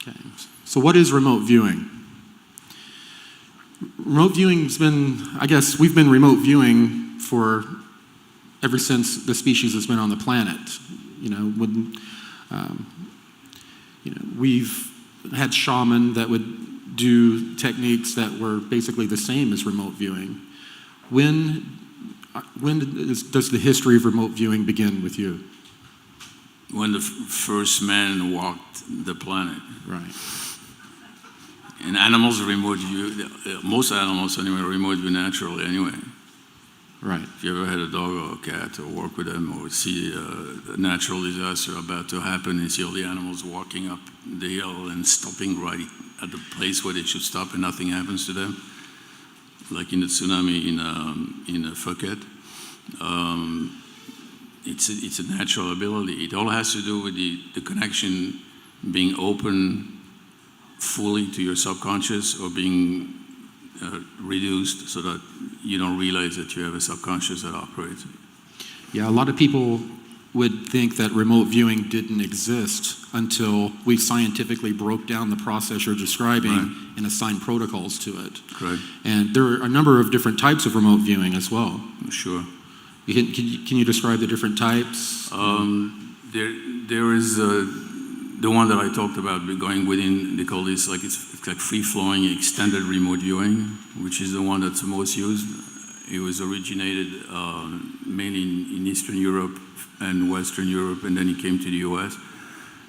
Okay. So what is remote viewing? Remote viewing's been, I guess, we've been remote viewing for ever since the species has been on the planet. We've had shaman that would do techniques that were basically the same as remote viewing. When does the history of remote viewing begin with you? When the first man walked the planet. Right. And animals remote view, most animals anyway, remote view naturally anyway. Right. If you ever had a dog or a cat or work with them or see a natural disaster about to happen and see all the animals walking up the hill and stopping right at the place where they should stop and nothing happens to them, like in the tsunami in Phuket. It's a natural ability. It all has to do with the connection being open fully to your subconscious or being reduced so that you don't realize that you have a subconscious that operates. Yeah, a lot of people would think that remote viewing didn't exist until we scientifically broke down the process you're describing and assigned protocols to it. Correct. And there are a number of different types of remote viewing as well. Sure. Can you describe the different types? There is the one that I talked about, going within, they call this it's like free-flowing extended remote viewing, which is the one that's the most used. It was originated mainly in Eastern Europe and Western Europe, and then it came to the US.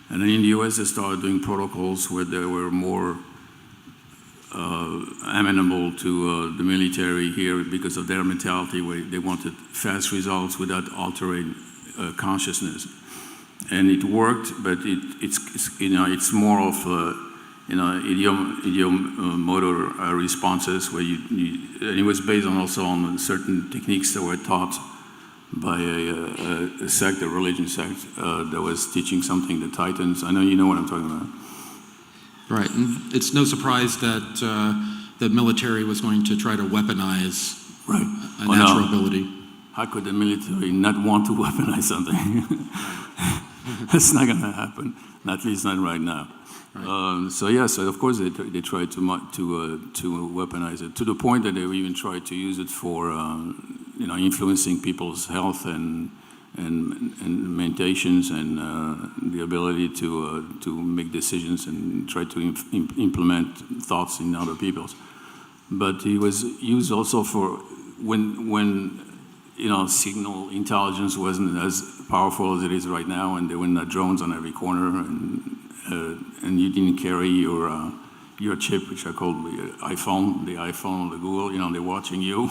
And then in the US, they started doing protocols where they were more amenable to the military here because of their mentality, where they wanted fast results without altering consciousness. And it worked, but it's more of idiomotor responses where and it was based also on certain techniques that were taught by a sect, a religion sect, that was teaching something, the Titans. I know you know what I'm talking about. Right, and it's no surprise that the military was going to try to weaponize a natural ability. How could the military not want to weaponize something? That's not going to happen, at least not right now. Right. So of course they tried to weaponize it, to the point that they even tried to use it for influencing people's health and meditations and the ability to make decisions and try to implement thoughts in other people's. But it was used also for when signal intelligence wasn't as powerful as it is right now, and there were not drones on every corner, and you didn't carry your chip, which I call the iPhone, the Google. They're watching you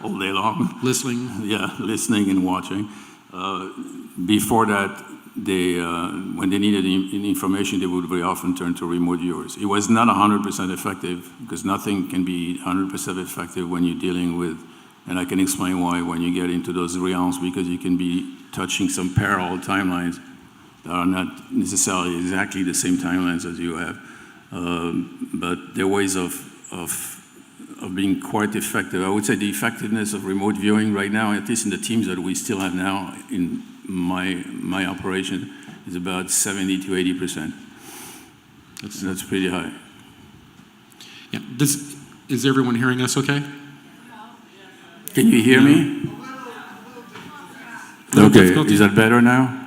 all day long, listening. Yeah, listening and watching. Before that, when they needed information, they would very often turn to remote viewers. It was not 100% effective, because nothing can be 100% effective when you're dealing with. And I can explain why when you get into those realms, because you can be touching some parallel timelines that are not necessarily exactly the same timelines as you have. But there are ways of being quite effective. I would say the effectiveness of remote viewing right now, at least in the teams that we still have now in my operation, is about 70 to 80%. That's pretty high. Yeah. Is everyone hearing us okay? Can you hear me? Okay, is that better now?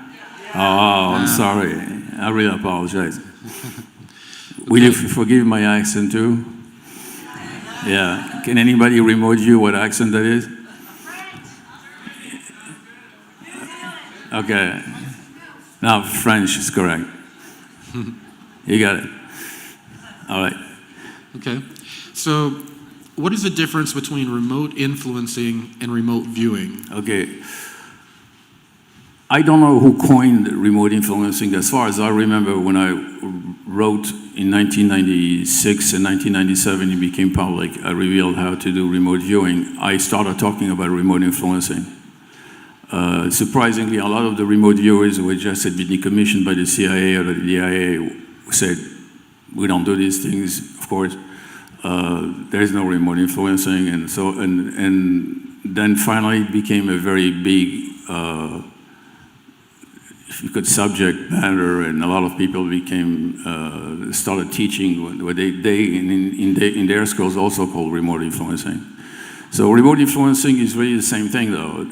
Oh, I'm sorry. I really apologize. Will you forgive my accent too? Yeah. Can anybody remote view what accent that is? Okay. Now French is correct. You got it. All right. Okay. So what is the difference between remote influencing and remote viewing? Okay. I don't know who coined remote influencing. As far as I remember, when I wrote in 1996 and 1997, it became public. I revealed how to do remote viewing. I started talking about remote influencing. Surprisingly, a lot of the remote viewers who had just had been decommissioned by the CIA or the DIA said, we don't do these things, of course. There is no remote influencing, and then finally it became a very big if you could, subject matter, and a lot of people became, started teaching what they in their schools also called remote influencing. So remote influencing is really the same thing, though.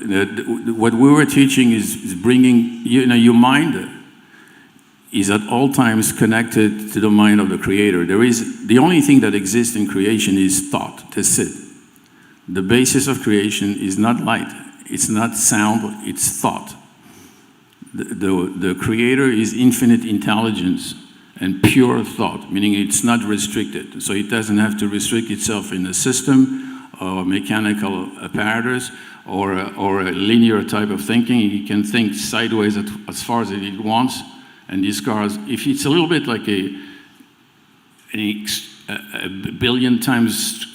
What we were teaching is bringing, your mind is at all times connected to the mind of the creator. The only thing that exists in creation is thought. That's it. The basis of creation is not light, it's not sound, it's thought. The creator is infinite intelligence and pure thought, meaning it's not restricted. So it doesn't have to restrict itself in a system or mechanical apparatus or a linear type of thinking. It can think sideways as far as it wants and discards. If it's a little bit like a billion times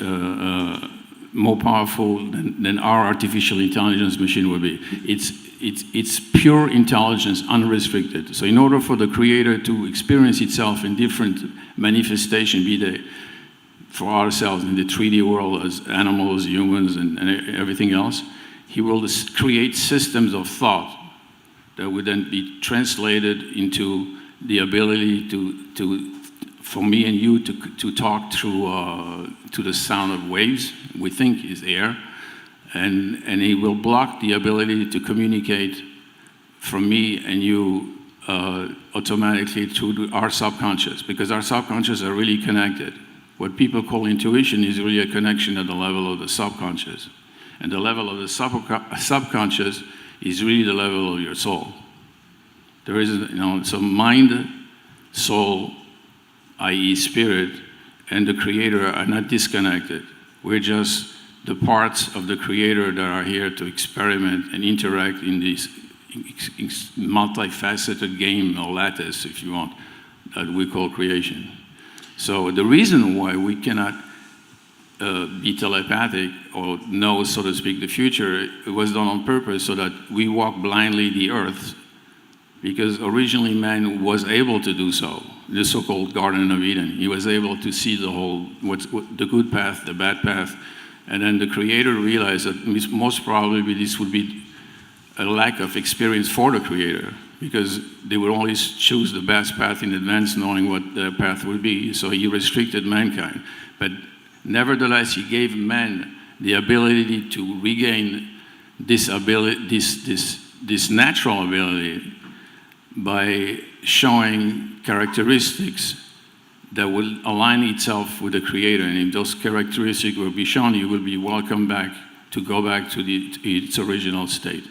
more powerful than our artificial intelligence machine would be. It's pure intelligence, unrestricted. So in order for the creator to experience itself in different manifestations, be they for ourselves in the 3D world as animals, humans, and everything else, he will create systems of thought that would then be translated into the ability for me and you to talk through to the sound of waves we think is air, and he will block the ability to communicate from me and you automatically through our subconscious, because our subconscious are really connected. What people call intuition is really a connection at the level of the subconscious, and the level of the subconscious is really the level of your soul. There is, so mind, soul, i.e. spirit, and the creator are not disconnected. We're just the parts of the creator that are here to experiment and interact in this multifaceted game or lattice, if you want, that we call creation. So the reason why we cannot be telepathic or know, so to speak, the future, it was done on purpose so that we walk blindly the earth, because originally man was able to do so. The so-called Garden of Eden. He was able to see the whole, the good path, the bad path, and then the creator realized that most probably this would be a lack of experience for the creator, because they would always choose the best path in advance, knowing what the path would be. So he restricted mankind. But nevertheless, he gave man the ability to regain this ability, this natural ability, by showing characteristics that will align itself with the creator. And if those characteristics will be shown, you will be welcome back to go back to its original state.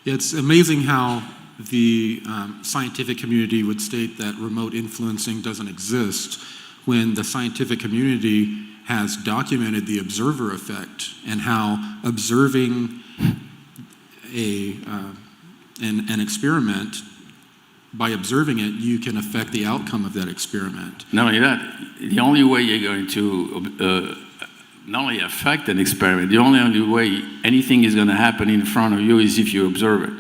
It's amazing how the scientific community would state that remote influencing doesn't exist, when the scientific community has documented the observer effect, and how observing an experiment, by observing it, you can affect the outcome of that experiment. Not only that, the only way you're going to not only affect an experiment, the only way anything is going to happen in front of you is if you observe it.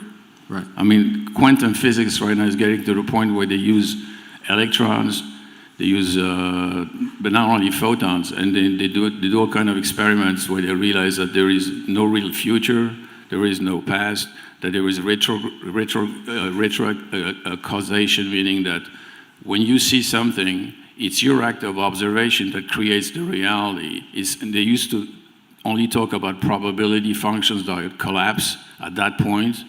Right. I mean, quantum physics right now is getting to the point where they use electrons, they use, but not only photons, and they do all kind of experiments where they realize that there is no real future, there is no past, that there is retro causation, meaning that when you see something, it's your act of observation that creates the reality. And they used to only talk about probability functions that would collapse at that point,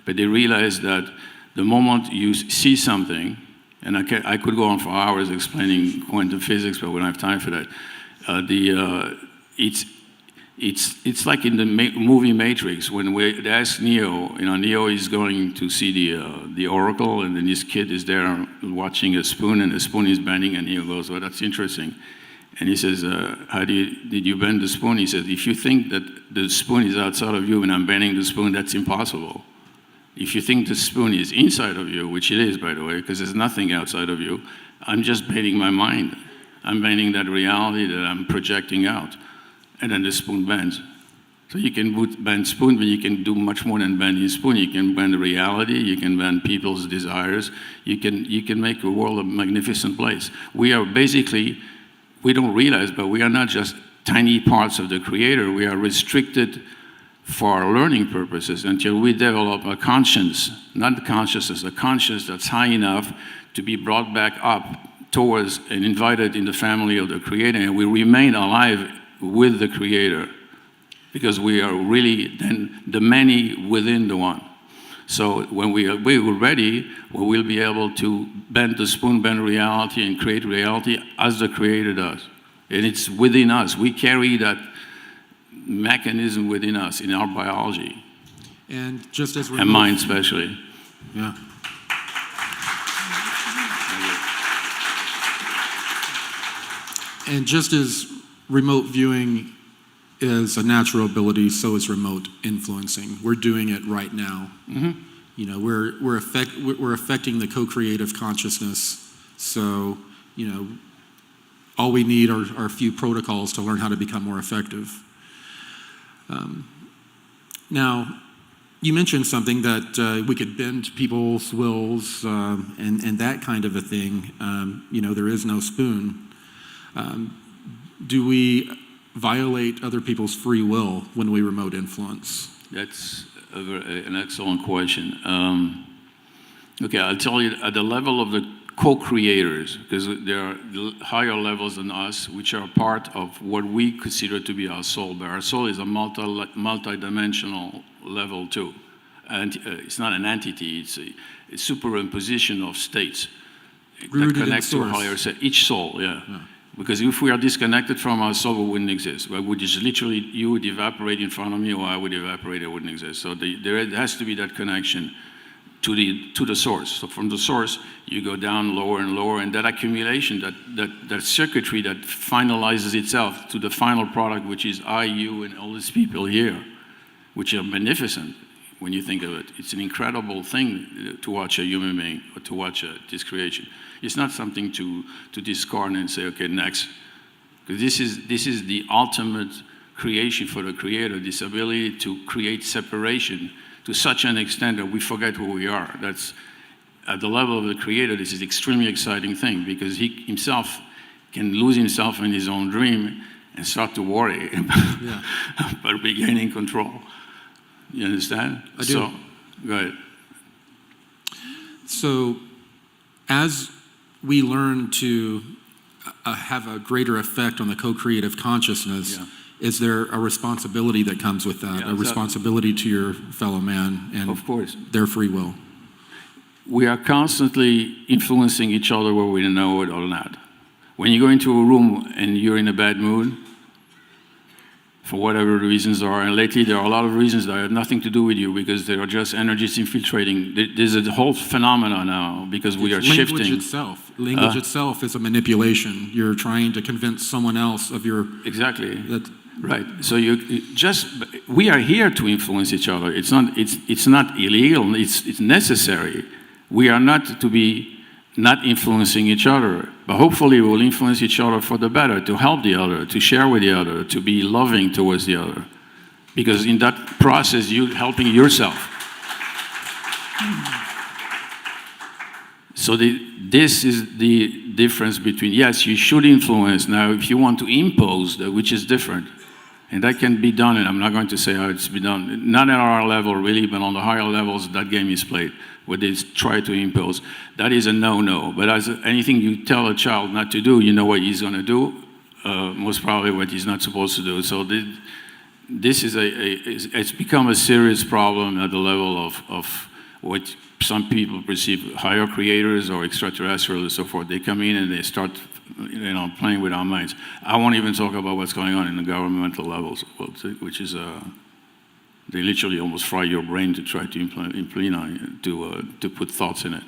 but they realized that the moment you see something, and I could go on for hours explaining quantum physics, but we don't have time for that. It's like in the movie Matrix, when they ask Neo, Neo is going to see the oracle, and then this kid is there watching a spoon, and the spoon is bending, and Neo goes, "Well, that's interesting." And he says, "How did you bend the spoon?" He says, "If you think that the spoon is outside of you and I'm bending the spoon, that's impossible. If you think the spoon is inside of you," which it is, by the way, because there's nothing outside of you, "I'm just bending my mind. I'm bending that reality that I'm projecting out." And then the spoon bends. So you can bend spoon, but you can do much more than bending a spoon. You can bend reality, you can bend people's desires, you can make the world a magnificent place. We are basically, we don't realize, but we are not just tiny parts of the creator. We are restricted for our learning purposes until we develop a conscience, not the consciousness, a conscience that's high enough to be brought back up towards and invited in the family of the Creator, and we remain alive with the Creator, because we are really then the many within the one. So when we are ready, we will be able to bend the spoon, bend reality, and create reality as the Creator does. And it's within us. We carry that mechanism within us, in our biology. And just as and mind especially. Yeah. And just as remote viewing is a natural ability, so is remote influencing. We're doing it right now. Mm-hmm. You know, we're affecting the co-creative consciousness. So, you know, all we need are a few protocols to learn how to become more effective. Now, you mentioned something that we could bend people's wills and that kind of a thing. You know, there is no spoon. Do we violate other people's free will when we remote influence? That's an excellent question. Okay, I'll tell you, at the level of the co-creators, because there are higher levels than us, which are part of what we consider to be our soul. But our soul is a multi-dimensional level too. And it's not an entity, it's a superimposition of states that connects to a higher set. Each soul, yeah. Because if we are disconnected from our soul, we wouldn't exist. We would just literally, you would evaporate in front of me, or I would evaporate, I wouldn't exist. So there has to be that connection to the source. So from the source, you go down lower and lower, and that accumulation, that circuitry that finalizes itself to the final product, which is I, you, and all these people here, which are magnificent when you think of it. It's an incredible thing to watch a human being, or to watch this creation. It's not something to discard and say, okay, next. Because this is the ultimate creation for the Creator, this ability to create separation to such an extent that we forget who we are. That's, at the level of the Creator, this is an extremely exciting thing, because he himself can lose himself in his own dream and start to worry about regaining control. You understand? I do. So, go ahead. So, as we learn to have a greater effect on the co-creative consciousness, is there a responsibility that comes with that? A responsibility to your fellow man and of course, their free will? We are constantly influencing each other whether we know it or not. When you go into a room and you're in a bad mood, for whatever the reasons are, and lately there are a lot of reasons that have nothing to do with you, because they are just energies infiltrating. There's a whole phenomenon now, because we are shifting. Language itself is a manipulation. You're trying to convince someone else of your... Exactly. Right. So we are here to influence each other. It's not illegal. It's necessary. We are not to be not influencing each other, but hopefully we'll influence each other for the better, to help the other, to share with the other, to be loving towards the other. Because in that process, you're helping yourself. So this is the difference between, yes, you should influence. Now, if you want to impose, which is different, and that can be done, and I'm not going to say how it's been done, not at our level really, but on the higher levels, that game is played, where they try to impose. That is a no-no. But as anything you tell a child not to do, you know what he's going to do, most probably what he's not supposed to do. So this is it's become a serious problem at the level of what some people perceive higher creators or extraterrestrials and so forth. They come in and they start, playing with our minds. I won't even talk about what's going on in the governmental levels, which is they literally almost fry your brain to try to to put thoughts in it.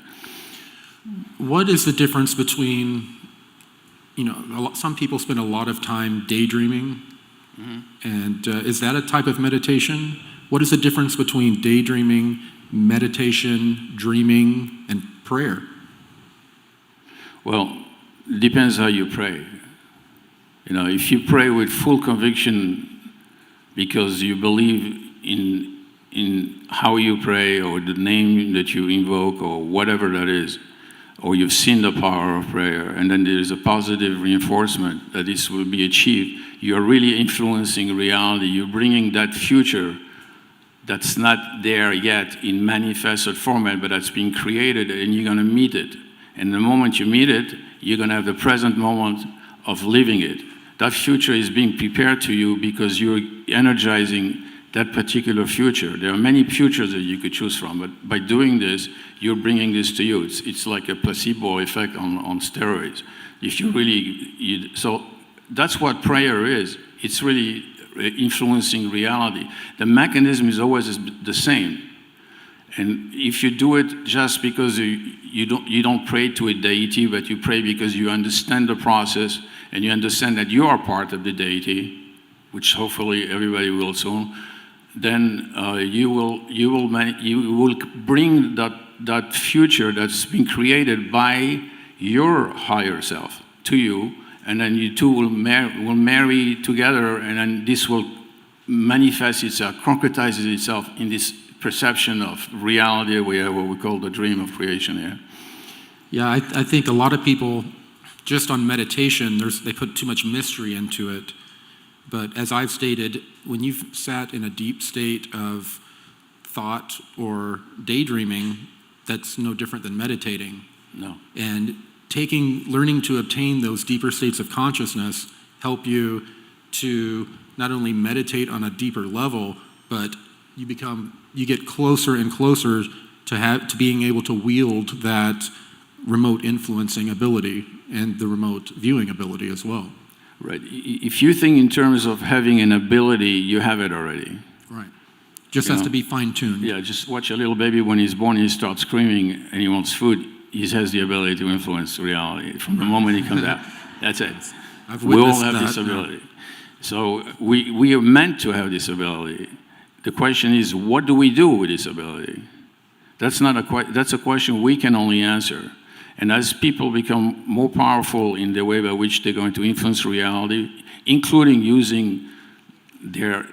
What is the difference between, some people spend a lot of time daydreaming, and is that a type of meditation? What is the difference between daydreaming, meditation, dreaming, and prayer? Well, it depends how you pray. If you pray with full conviction because you believe in how you pray, or the name that you invoke, or whatever that is, or you've seen the power of prayer, and then there's a positive reinforcement that this will be achieved, you're really influencing reality. You're bringing that future that's not there yet in manifested format, but that's being created, and you're going to meet it. And the moment you meet it, you're going to have the present moment of living it. That future is being prepared to you because you're energizing that particular future. There are many futures that you could choose from, but by doing this, you're bringing this to you. It's like a placebo effect on steroids. If you really, so that's what prayer is. It's really influencing reality. The mechanism is always the same. And if you do it just because you don't pray to a deity, but you pray because you understand the process and you understand that you are part of the deity, which hopefully everybody will soon, then you will bring that future that's been created by your higher self to you, and then you two will marry together, and then this will manifest itself, concretizes itself in this perception of reality. We have what we call the dream of creation here. Yeah, I think a lot of people, just on meditation, they put too much mystery into it. But as I've stated, when you've sat in a deep state of thought or daydreaming, that's no different than meditating. No. And learning to obtain those deeper states of consciousness help you to not only meditate on a deeper level, but you get closer and closer to being able to wield that remote influencing ability and the remote viewing ability as well. Right. If you think in terms of having an ability, you have it already. Right. Just has to be fine-tuned. Yeah, just watch a little baby when he's born, he starts screaming and he wants food. He has the ability to influence reality from the moment he comes out. That's it. We all have this ability. So we are meant to have this ability. The question is, what do we do with this ability? That's a question we can only answer. And as people become more powerful in the way by which they're going to influence reality, including using their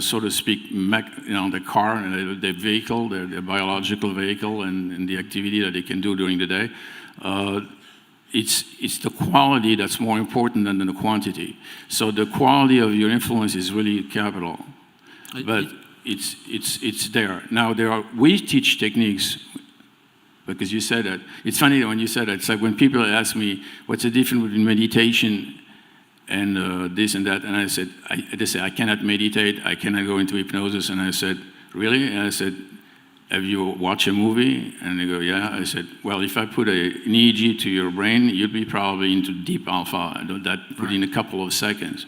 so to speak, the car, the vehicle, their biological vehicle, and the activity that they can do during the day, it's the quality that's more important than the quantity. So the quality of your influence is really capital, but it's there. Now we teach techniques. Because you said that. It's funny that when you said that, it's like when people ask me, what's the difference between meditation and this and that, and they say, I cannot meditate, I cannot go into hypnosis, and I said, really? And I said, have you watched a movie? And they go, yeah. I said, well, if I put an EEG to your brain, you'd be probably into deep alpha, within a couple of seconds.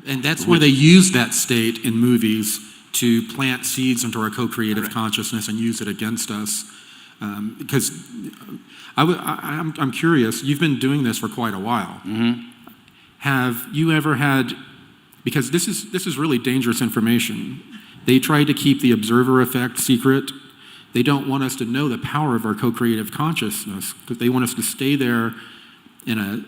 And that's where they use that state in movies to plant seeds into our co-creative consciousness and use it against us. Because I'm curious, you've been doing this for quite a while. Mm-hmm. Have you ever had, because this is really dangerous information. They try to keep the observer effect secret. They don't want us to know the power of our co-creative consciousness, because they want us to stay there in a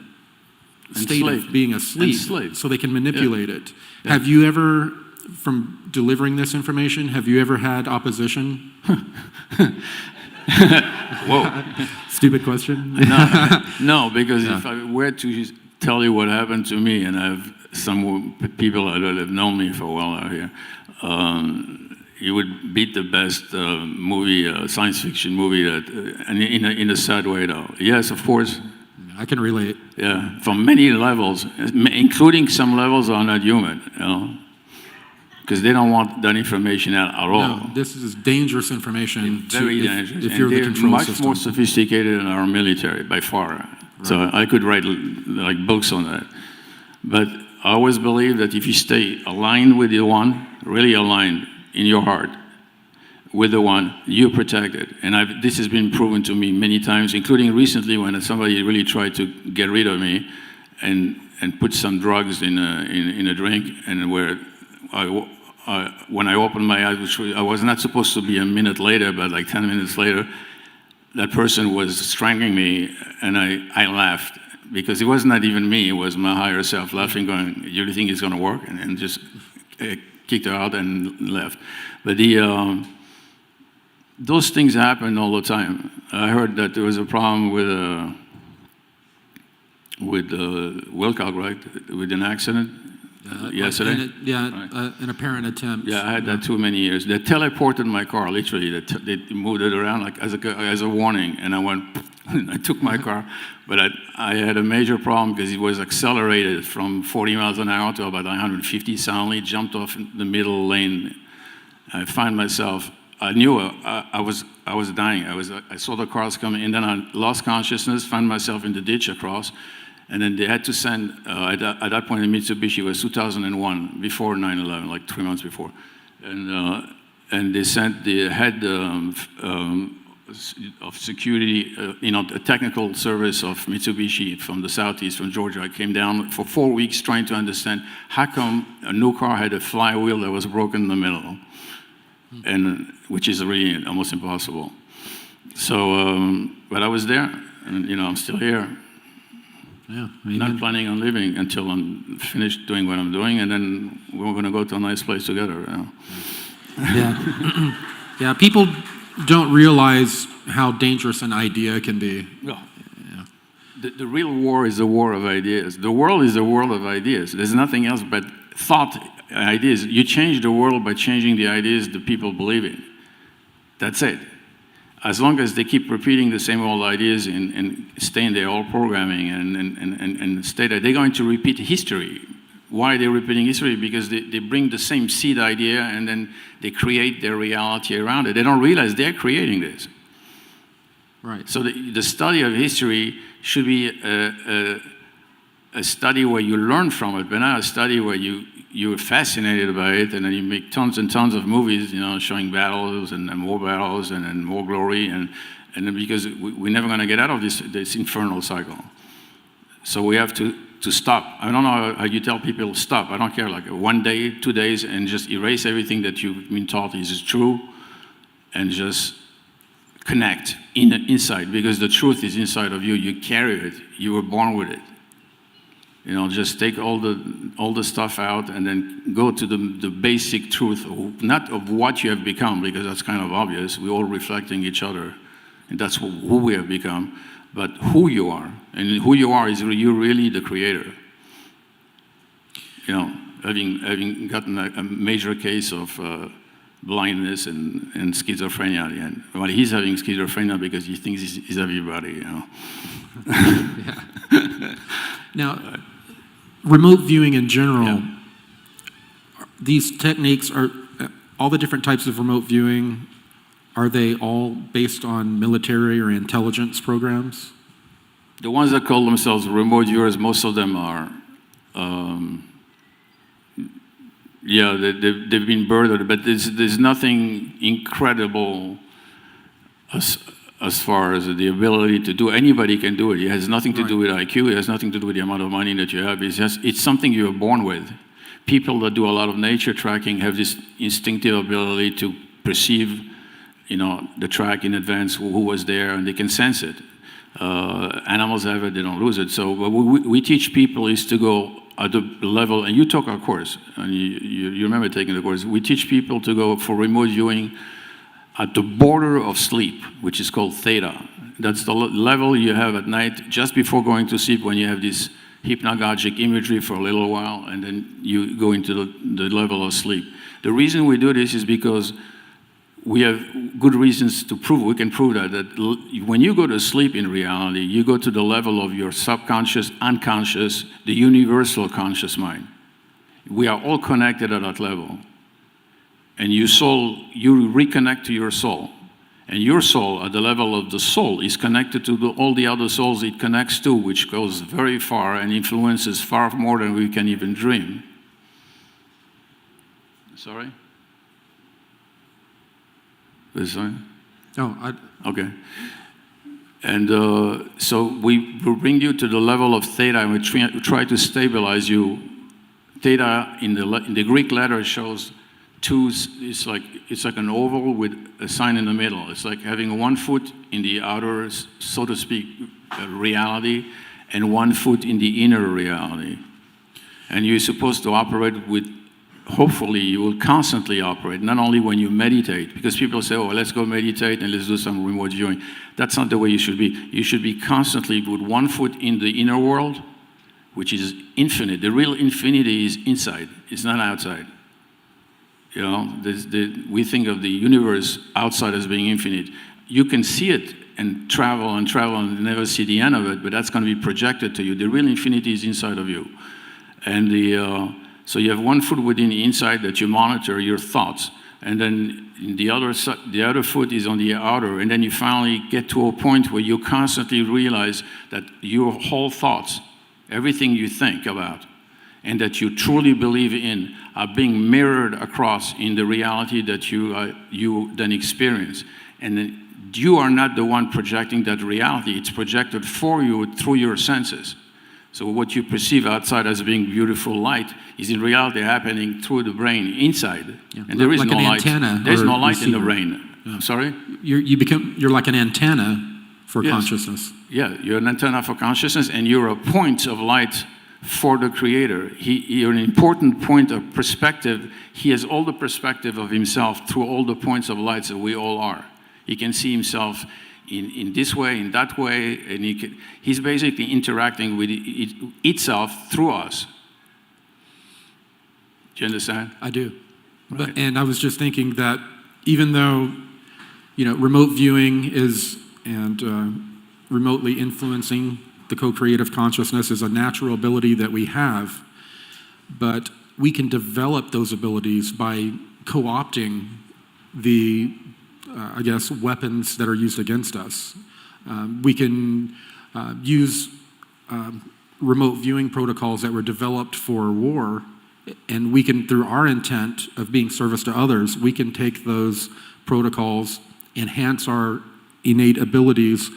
state of being asleep so they can manipulate it. Yeah. Have you ever, from delivering this information, have you ever had opposition? Whoa. Stupid question? No, because if I were to tell you what happened to me, and I have some people that have known me for a while out here, you would beat the best movie, science fiction movie, and in a sad way though. Yes, of course. I can relate. Yeah, from many levels, including some levels are not human, because they don't want that information out at all. No, this is dangerous information. Very dangerous. If you're the control much system. More sophisticated than our military, by far. Right. So I could write like books on that. But I always believe that if you stay aligned with the one, really aligned in your heart with the one, you're protected. And this has been proven to me many times, including recently when somebody really tried to get rid of me and put some drugs in a drink, and where when I opened my eyes, which I was not supposed to be a minute later, but like 10 minutes later, that person was strangling me, and I laughed, because it was not even me, it was my higher self laughing, going, you really think it's going to work? And just kicked her out and left. But those things happen all the time. I heard that there was a problem with Wilcock, right? With an accident. yesterday. An apparent attempt. Yeah, I had that too many years. They teleported my car, literally. They moved it around like as a warning, and I went, I took my car, but I had a major problem because it was accelerated from 40 miles an hour to about 150 suddenly, jumped off in the middle lane. I find myself, I knew I was dying. I saw the cars coming, and then I lost consciousness, found myself in the ditch across, and then they had to send, at that point in Mitsubishi, it was 2001, before 9/11, like 3 months before. And they sent the head of security, a technical service of Mitsubishi from the southeast, from Georgia. I came down for 4 weeks trying to understand how come a new car had a flywheel that was broken in the middle, and which is really almost impossible. So, but I was there, and I'm still here. Yeah, not planning on leaving until I'm finished doing what I'm doing, and then we're going to go to a nice place together. Yeah, yeah. People don't realize how dangerous an idea can be. Yeah. The real war is a war of ideas. The world is a world of ideas. There's nothing else but thought, ideas. You change the world by changing the ideas that people believe in. That's it. As long as they keep repeating the same old ideas and stay in their old programming and stay there, they're going to repeat history. Why are they repeating history? Because they bring the same seed idea and then they create their reality around it. They don't realize they're creating this. Right. So the study of history should be a study where you learn from it, but not a study where you're fascinated by it, and then you make tons and tons of movies, showing battles and more battles and more glory, and then because we're never going to get out of this infernal cycle. So we have to stop. I don't know how you tell people stop. I don't care, like 1 day, 2 days, and just erase everything that you've been taught is true, and just connect inside, because the truth is inside of you. You carry it. You were born with it. Just take all the stuff out and then go to the basic truth, not of what you have become, because that's kind of obvious. We're all reflecting each other, and that's who we have become, but who you are. And who you are is you're really the creator. Having gotten a major case of blindness and schizophrenia at the end. Well, he's having schizophrenia because he thinks he's everybody, Yeah. Now, remote viewing in general, these techniques are, all the different types of remote viewing, are they all based on military or intelligence programs? The ones that call themselves remote viewers, most of them are, they've been birthed, but there's nothing incredible as far as the ability to do. Anybody can do it. It has nothing to do with IQ. It has nothing to do with the amount of money that you have. It's something you're born with. People that do a lot of nature tracking have this instinctive ability to perceive, the track in advance, who was there, and they can sense it. Animals have it, they don't lose it. So what we teach people is to go at the level, and you took our course, and you remember taking the course. We teach people to go for remote viewing at the border of sleep, which is called Theta. That's the level you have at night just before going to sleep, when you have this hypnagogic imagery for a little while, and then you go into the level of sleep. The reason we do this is because we have good reasons to prove, we can prove that when you go to sleep in reality, you go to the level of your subconscious, unconscious, the universal conscious mind. We are all connected at that level. And you reconnect to your soul. And your soul, at the level of the soul, is connected to all the other souls it connects to, which goes very far and influences far more than we can even dream. Sorry? Sorry? Oh, okay. And so we bring you to the level of Theta, and we try to stabilize you. Theta in the Greek letter shows it's like an oval with a sign in the middle. It's like having 1 foot in the outer, so to speak, reality, and 1 foot in the inner reality. And you're supposed to operate with, hopefully you will constantly operate, not only when you meditate, because people say, let's go meditate and let's do some remote viewing. That's not the way you should be. You should be constantly with 1 foot in the inner world which is infinite. The real infinity is inside. It's not outside. You know, we think of the universe outside as being infinite. You can see it and travel and never see the end of it, but that's going to be projected to you. The real infinity is inside of you. And so you have one foot within the inside that you monitor your thoughts, and then the other foot is on the outer, and then you finally get to a point where you constantly realize that your whole thoughts, everything you think about, and that you truly believe in, are being mirrored across in the reality that you then experience. And then you are not the one projecting that reality. It's projected for you through your senses. So what you perceive outside as being beautiful light is in reality happening through the brain inside. Yeah. And there is like no an light. Antenna There's no light receiver. in the brain. Yeah. Sorry? You're like an antenna for Yes. consciousness. Yeah, you're an antenna for consciousness, and you're a point of light for the Creator. You're an important point of perspective. He has all the perspective of himself through all the points of light that we all are. He can see himself in this way, in that way, and he's basically interacting with itself through us. Do you understand? I do. Right. And I was just thinking that even though, remote viewing is and remotely influencing the co-creative consciousness is a natural ability that we have, but we can develop those abilities by co-opting the weapons that are used against us. We can use remote viewing protocols that were developed for war, and we can, through our intent of being service to others, we can take those protocols, enhance our innate abilities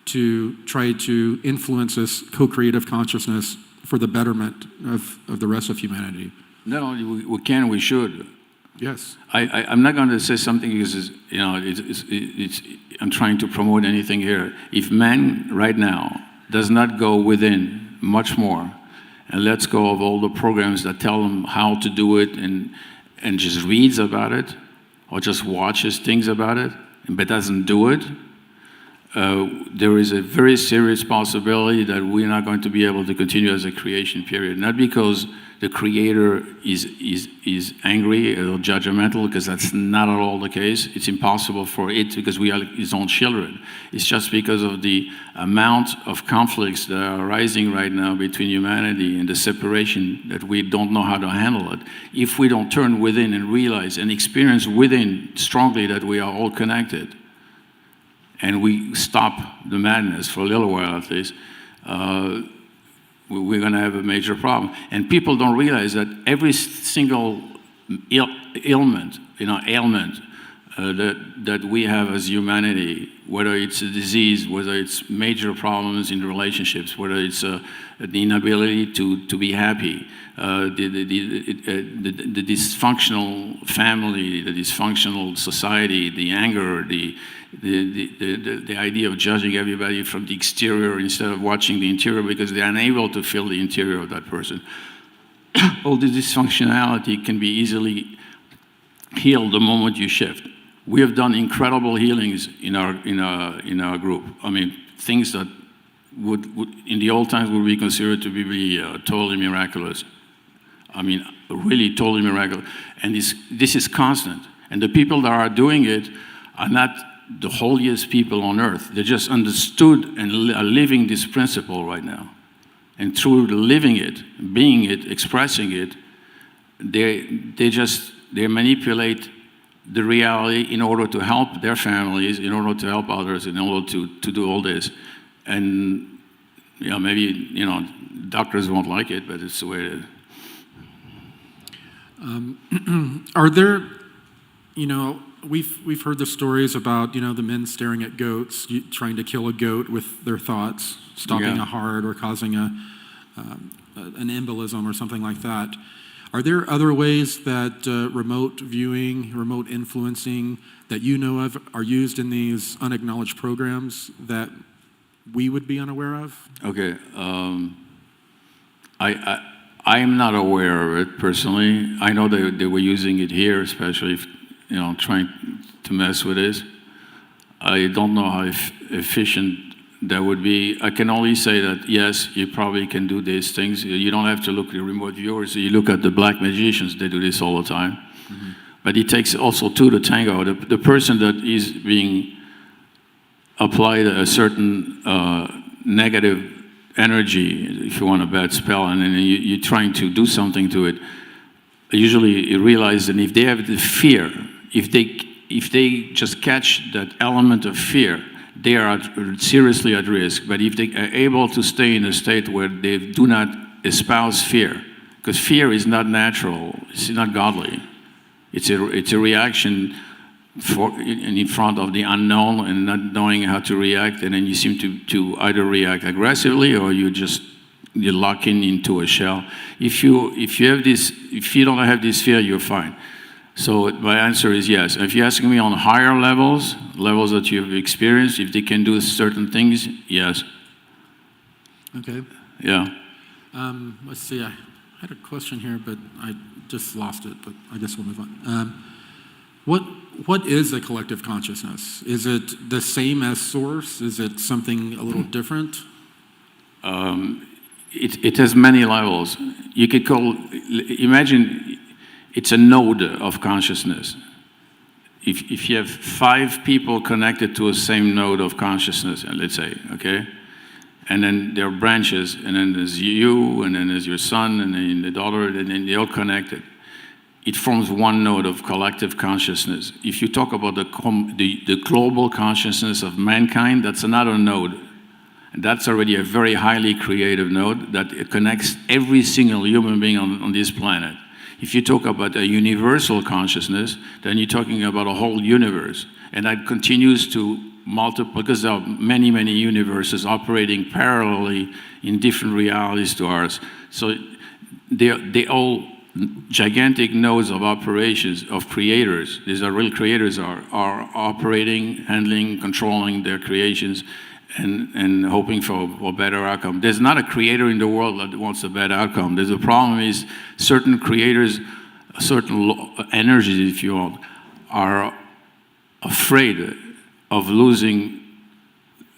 to try to influence this co-creative consciousness for the betterment of the rest of humanity. Not only we can, we should. Yes. I'm not going to say something because I'm trying to promote anything here. If man right now does not go within much more and lets go of all the programs that tell them how to do it and just reads about it or just watches things about it but doesn't do it, there is a very serious possibility that we're not going to be able to continue as a creation period. Not because the Creator is angry or judgmental, because that's not at all the case. It's impossible for it because we are His own children. It's just because of the amount of conflicts that are arising right now between humanity and the separation that we don't know how to handle it. If we don't turn within and realize and experience within strongly that we are all connected, and we stop the madness for a little while at least, we're going to have a major problem. And people don't realize that every single ailment that we have as humanity, whether it's a disease, whether it's major problems in relationships, whether it's the inability to be happy, the dysfunctional family, the dysfunctional society, the anger, the idea of judging everybody from the exterior instead of watching the interior because they're unable to feel the interior of that person. All this dysfunctionality can be easily healed the moment you shift. We have done incredible healings in our group. I mean, things that would in the old times would be considered to be totally miraculous. I mean, really totally miraculous. And this is constant. And the people that are doing it are not the holiest people on earth. They just understood and are living this principle right now. And through living it, being it, expressing it, they manipulate the reality in order to help their families, in order to help others, in order to do all this. And maybe doctors won't like it, but it's the way it is. Are there, we've heard the stories about, the men staring at goats, trying to kill a goat with their thoughts, stopping a heart or causing an embolism or something like that. Are there other ways that remote viewing, remote influencing that you know of are used in these unacknowledged programs that we would be unaware of? Okay. I am not aware of it personally. I know they were using it here, especially trying to mess with this. I don't know how efficient that would be, I can only say that, yes, you probably can do these things. You don't have to look at the remote viewers. You look at the black magicians, they do this all the time. Mm-hmm. But it takes also two to tango. The person that is being applied a certain negative energy, if you want a bad spell, and then you're trying to do something to it, usually you realize that if they have the fear, if they just catch that element of fear, they are seriously at risk. But if they are able to stay in a state where they do not espouse fear, because fear is not natural, it's not godly. It's a reaction in front of the unknown and not knowing how to react, and then you seem to either react aggressively or you lock into a shell. If you don't have this fear, you're fine. So my answer is yes. If you're asking me on higher levels that you've experienced, if they can do certain things, yes. Okay. Yeah. Let's see. I had a question here, but I just lost it. But I guess we'll move on. What is a collective consciousness? Is it the same as source? Is it something a little different? It has many levels. You could imagine it's a node of consciousness. If you have 5 people connected to a same node of consciousness, let's say, okay? And then there are branches, and then there's you, and then there's your son, and then the daughter, and then they're all connected. It forms one node of collective consciousness. If you talk about the global consciousness of mankind, that's another node. And that's already a very highly creative node that connects every single human being on this planet. If you talk about a universal consciousness, then you're talking about a whole universe. And that continues to multiply, because there are many, many universes operating parallelly in different realities to ours. So they all gigantic nodes of operations, of creators. These are real creators, are operating, handling, controlling their creations, and hoping for a better outcome. There's not a creator in the world that wants a bad outcome. There's a problem is certain creators, certain energies, if you want, are afraid of losing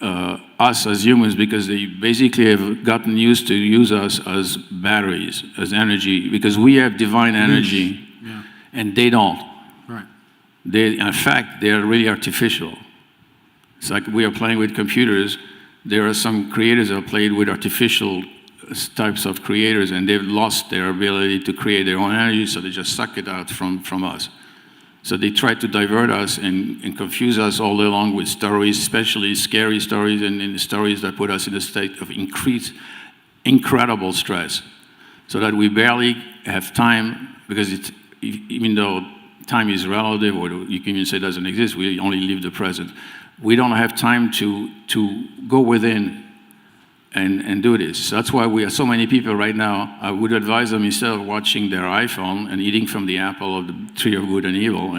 us as humans, because they basically have gotten used to use us as batteries, as energy, because we have divine energy, yeah, and they don't. Right. In fact, they are really artificial. It's like we are playing with computers. There are some creators that have played with artificial types of creators, and they've lost their ability to create their own energy, so they just suck it out from us. So they try to divert us and confuse us all day long with stories, especially scary stories, and stories that put us in a state of incredible stress, so that we barely have time, because even though time is relative, or you can even say it doesn't exist, we only live the present. We don't have time to go within and do this. So that's why we have so many people right now. I would advise them, instead of watching their iPhone and eating from the apple of the tree of good and evil,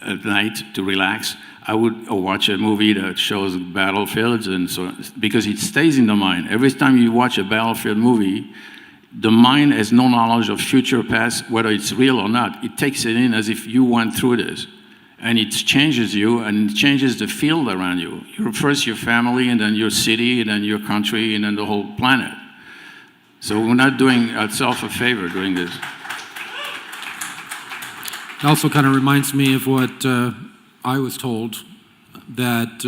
at night to relax, I would watch a movie that shows battlefields, and so, because it stays in the mind. Every time you watch a battlefield movie, the mind has no knowledge of future, past, whether it's real or not. It takes it in as if you went through this. And it changes you, and it changes the field around you. First your family, and then your city, and then your country, and then the whole planet. So we're not doing ourselves a favor doing this. It also kind of reminds me of what I was told, that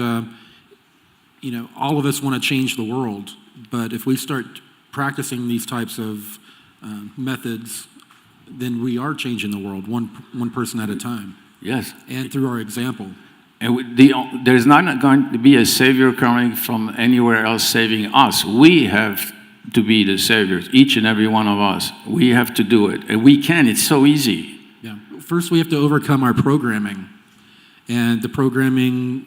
all of us want to change the world, but if we start practicing these types of methods, then we are changing the world, one person at a time. Yes. And through our example. And there's not going to be a savior coming from anywhere else saving us. We have to be the saviors, each and every one of us. We have to do it. And we can. It's so easy. Yeah. First, we have to overcome our programming. And the programming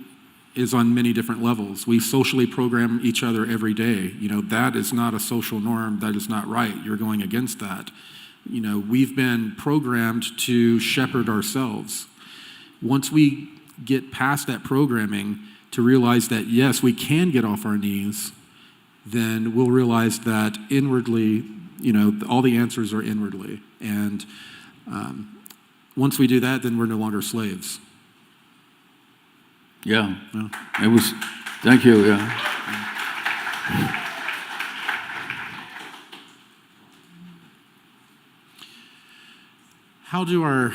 is on many different levels. We socially program each other every day. That is not a social norm. That is not right. You're going against that. We've been programmed to shepherd ourselves. Once we get past that programming to realize that, yes, we can get off our knees, then we'll realize that inwardly, all the answers are inwardly. And once we do that, then we're no longer slaves. Yeah. It was, thank you, yeah. How do our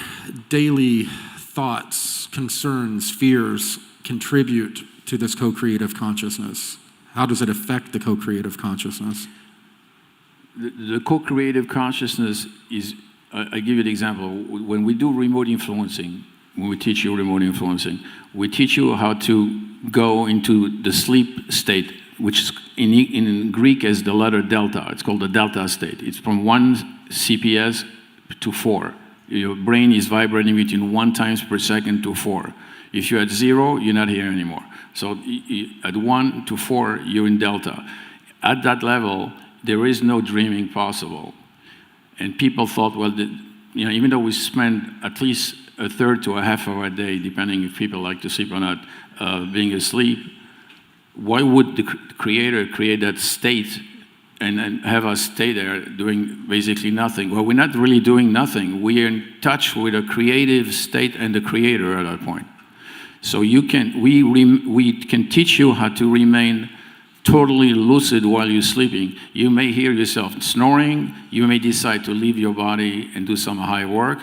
daily thoughts, concerns, fears contribute to this co-creative consciousness? How does it affect the co-creative consciousness? The co-creative consciousness is, I give you an example. When we do remote influencing, when we teach you remote influencing, we teach you how to go into the sleep state, which is in Greek as the letter delta. It's called the delta state. It's from 1 CPS to 4. Your brain is vibrating between 1 times per second to 4. If you're at 0, you're not here anymore. So at 1 to 4, you're in delta. At that level, there is no dreaming possible. And people thought, well, even though we spend at least a third to a half hour a day, depending if people like to sleep or not, being asleep, why would the creator create that state and have us stay there doing basically nothing? Well, we're not really doing nothing. We are in touch with a creative state and the creator at that point. So we can teach you how to remain totally lucid while you're sleeping. You may hear yourself snoring. You may decide to leave your body and do some high work.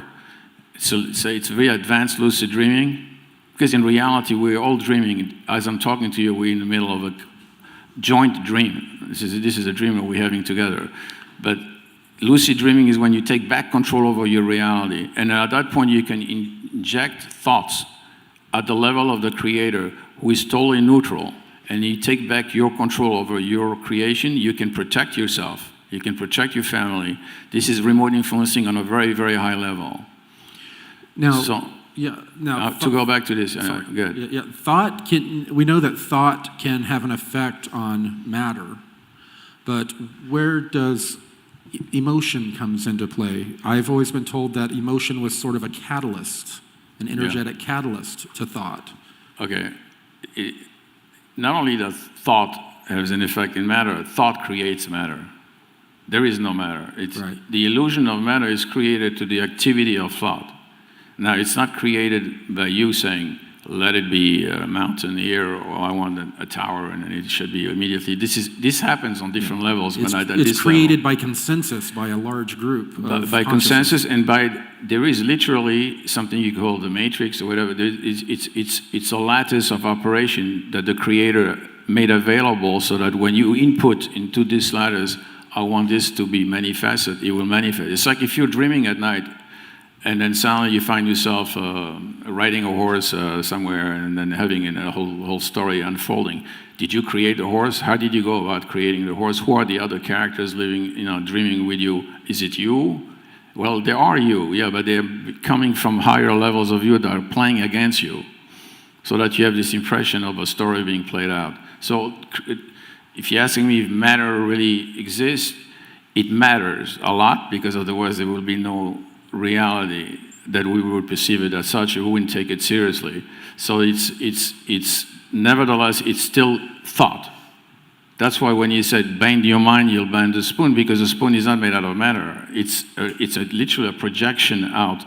So it's very advanced lucid dreaming, because in reality, we're all dreaming. As I'm talking to you, we're in the middle of a joint dream. This is a dream that we're having together. But lucid dreaming is when you take back control over your reality. And at that point, you can inject thoughts at the level of the creator, who is totally neutral. And you take back your control over your creation. You can protect yourself. You can protect your family. This is remote influencing on a very, very high level. Now, to go back to this, good. We know that thought can have an effect on matter, but where does emotion comes into play? I've always been told that emotion was sort of a catalyst, an energetic catalyst to thought. Okay. Not only does thought has an effect in matter, thought creates matter. There is no matter. Right. The illusion of matter is created to the activity of thought. Now, it's not created by you saying, let it be a mountain here, or I want a tower, and it should be immediately. This happens on different levels. It's created by consensus, by a large group. By consensus, and there is literally something you call the matrix or whatever. It's a lattice of operation that the creator made available so that when you input into this lattice, I want this to be manifested, it will manifest. It's like if you're dreaming at night, and then suddenly you find yourself riding a horse somewhere, and then having a whole story unfolding. Did you create the horse? How did you go about creating the horse? Who are the other characters living, dreaming with you? Is it you? Well, they are you, yeah, but they're coming from higher levels of you that are playing against you, so that you have this impression of a story being played out. So, if you're asking me if matter really exists, it matters a lot, because otherwise there will be no reality that we would perceive it as such. We wouldn't take it seriously. So it's nevertheless, it's still thought. That's why when you said bend your mind, you'll bend the spoon, because the spoon is not made out of matter. It's literally a projection out.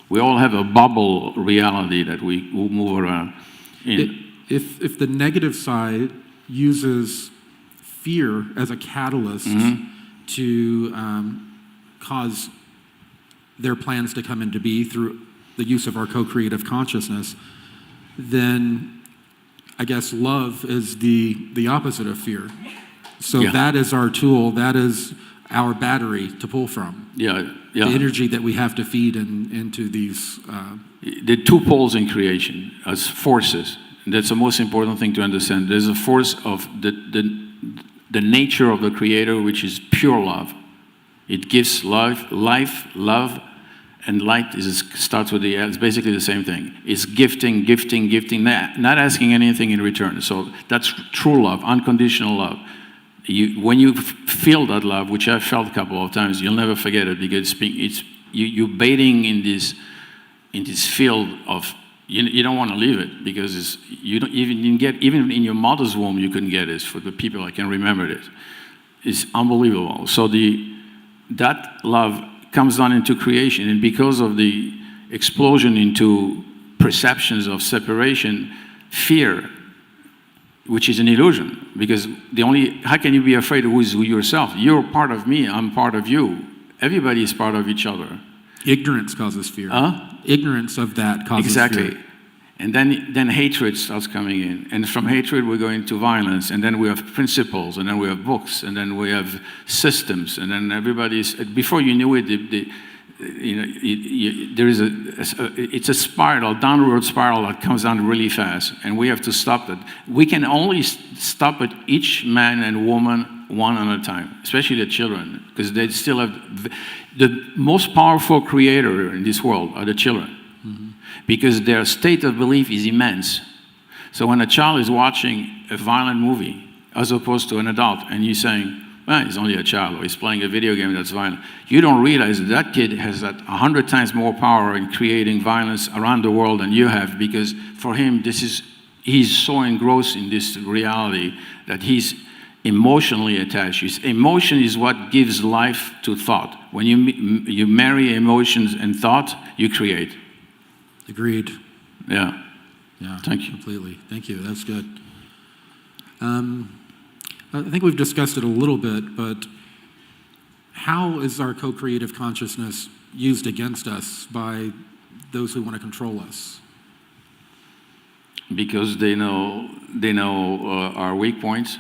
We all have a bubble reality that we move around in. If the negative side uses fear as a catalyst to cause their plans to come into be through the use of our co-creative consciousness, then I guess love is the opposite of fear. So that is our tool, that is our battery to pull from. The energy that we have to feed into these. The two poles in creation as forces. That's the most important thing to understand. There's a force of the nature of the creator, which is pure love. It gives life, love, and light starts with it's basically the same thing. It's gifting, not asking anything in return. So that's true love, unconditional love. When you feel that love, which I've felt a couple of times, you'll never forget it, because you're bathing in this field of, you don't want to leave it, because you don't even in your mother's womb you couldn't get it. For the people I can remember it, it's unbelievable. So that love comes down into creation, and because of the explosion into perceptions of separation, fear which is an illusion, because how can you be afraid of who is yourself? You're part of me, I'm part of you. Everybody is part of each other. Ignorance causes fear. Huh? Ignorance of that causes fear. Exactly. And then hatred starts coming in. And from hatred, we're going to violence. And then we have principles, and then we have books, and then we have systems. And then before you knew it, there is it's a spiral, downward spiral that comes down really fast. And we have to stop that. We can only stop it, each man and woman, one at a time, especially the children, because they still have the most powerful creator in this world are the children. Because their state of belief is immense. So when a child is watching a violent movie, as opposed to an adult, and you're saying, well, he's only a child, or he's playing a video game that's violent, you don't realize that kid has 100 times more power in creating violence around the world than you have, because for him, he's so engrossed in this reality that he's emotionally attached. His emotion is what gives life to thought. When you marry emotions and thought, you create. Agreed. Yeah. Yeah. Thank you. Completely. Thank you. That's good. I think we've discussed it a little bit, but how is our co-creative consciousness used against us by those who want to control us? Because they know our weak points.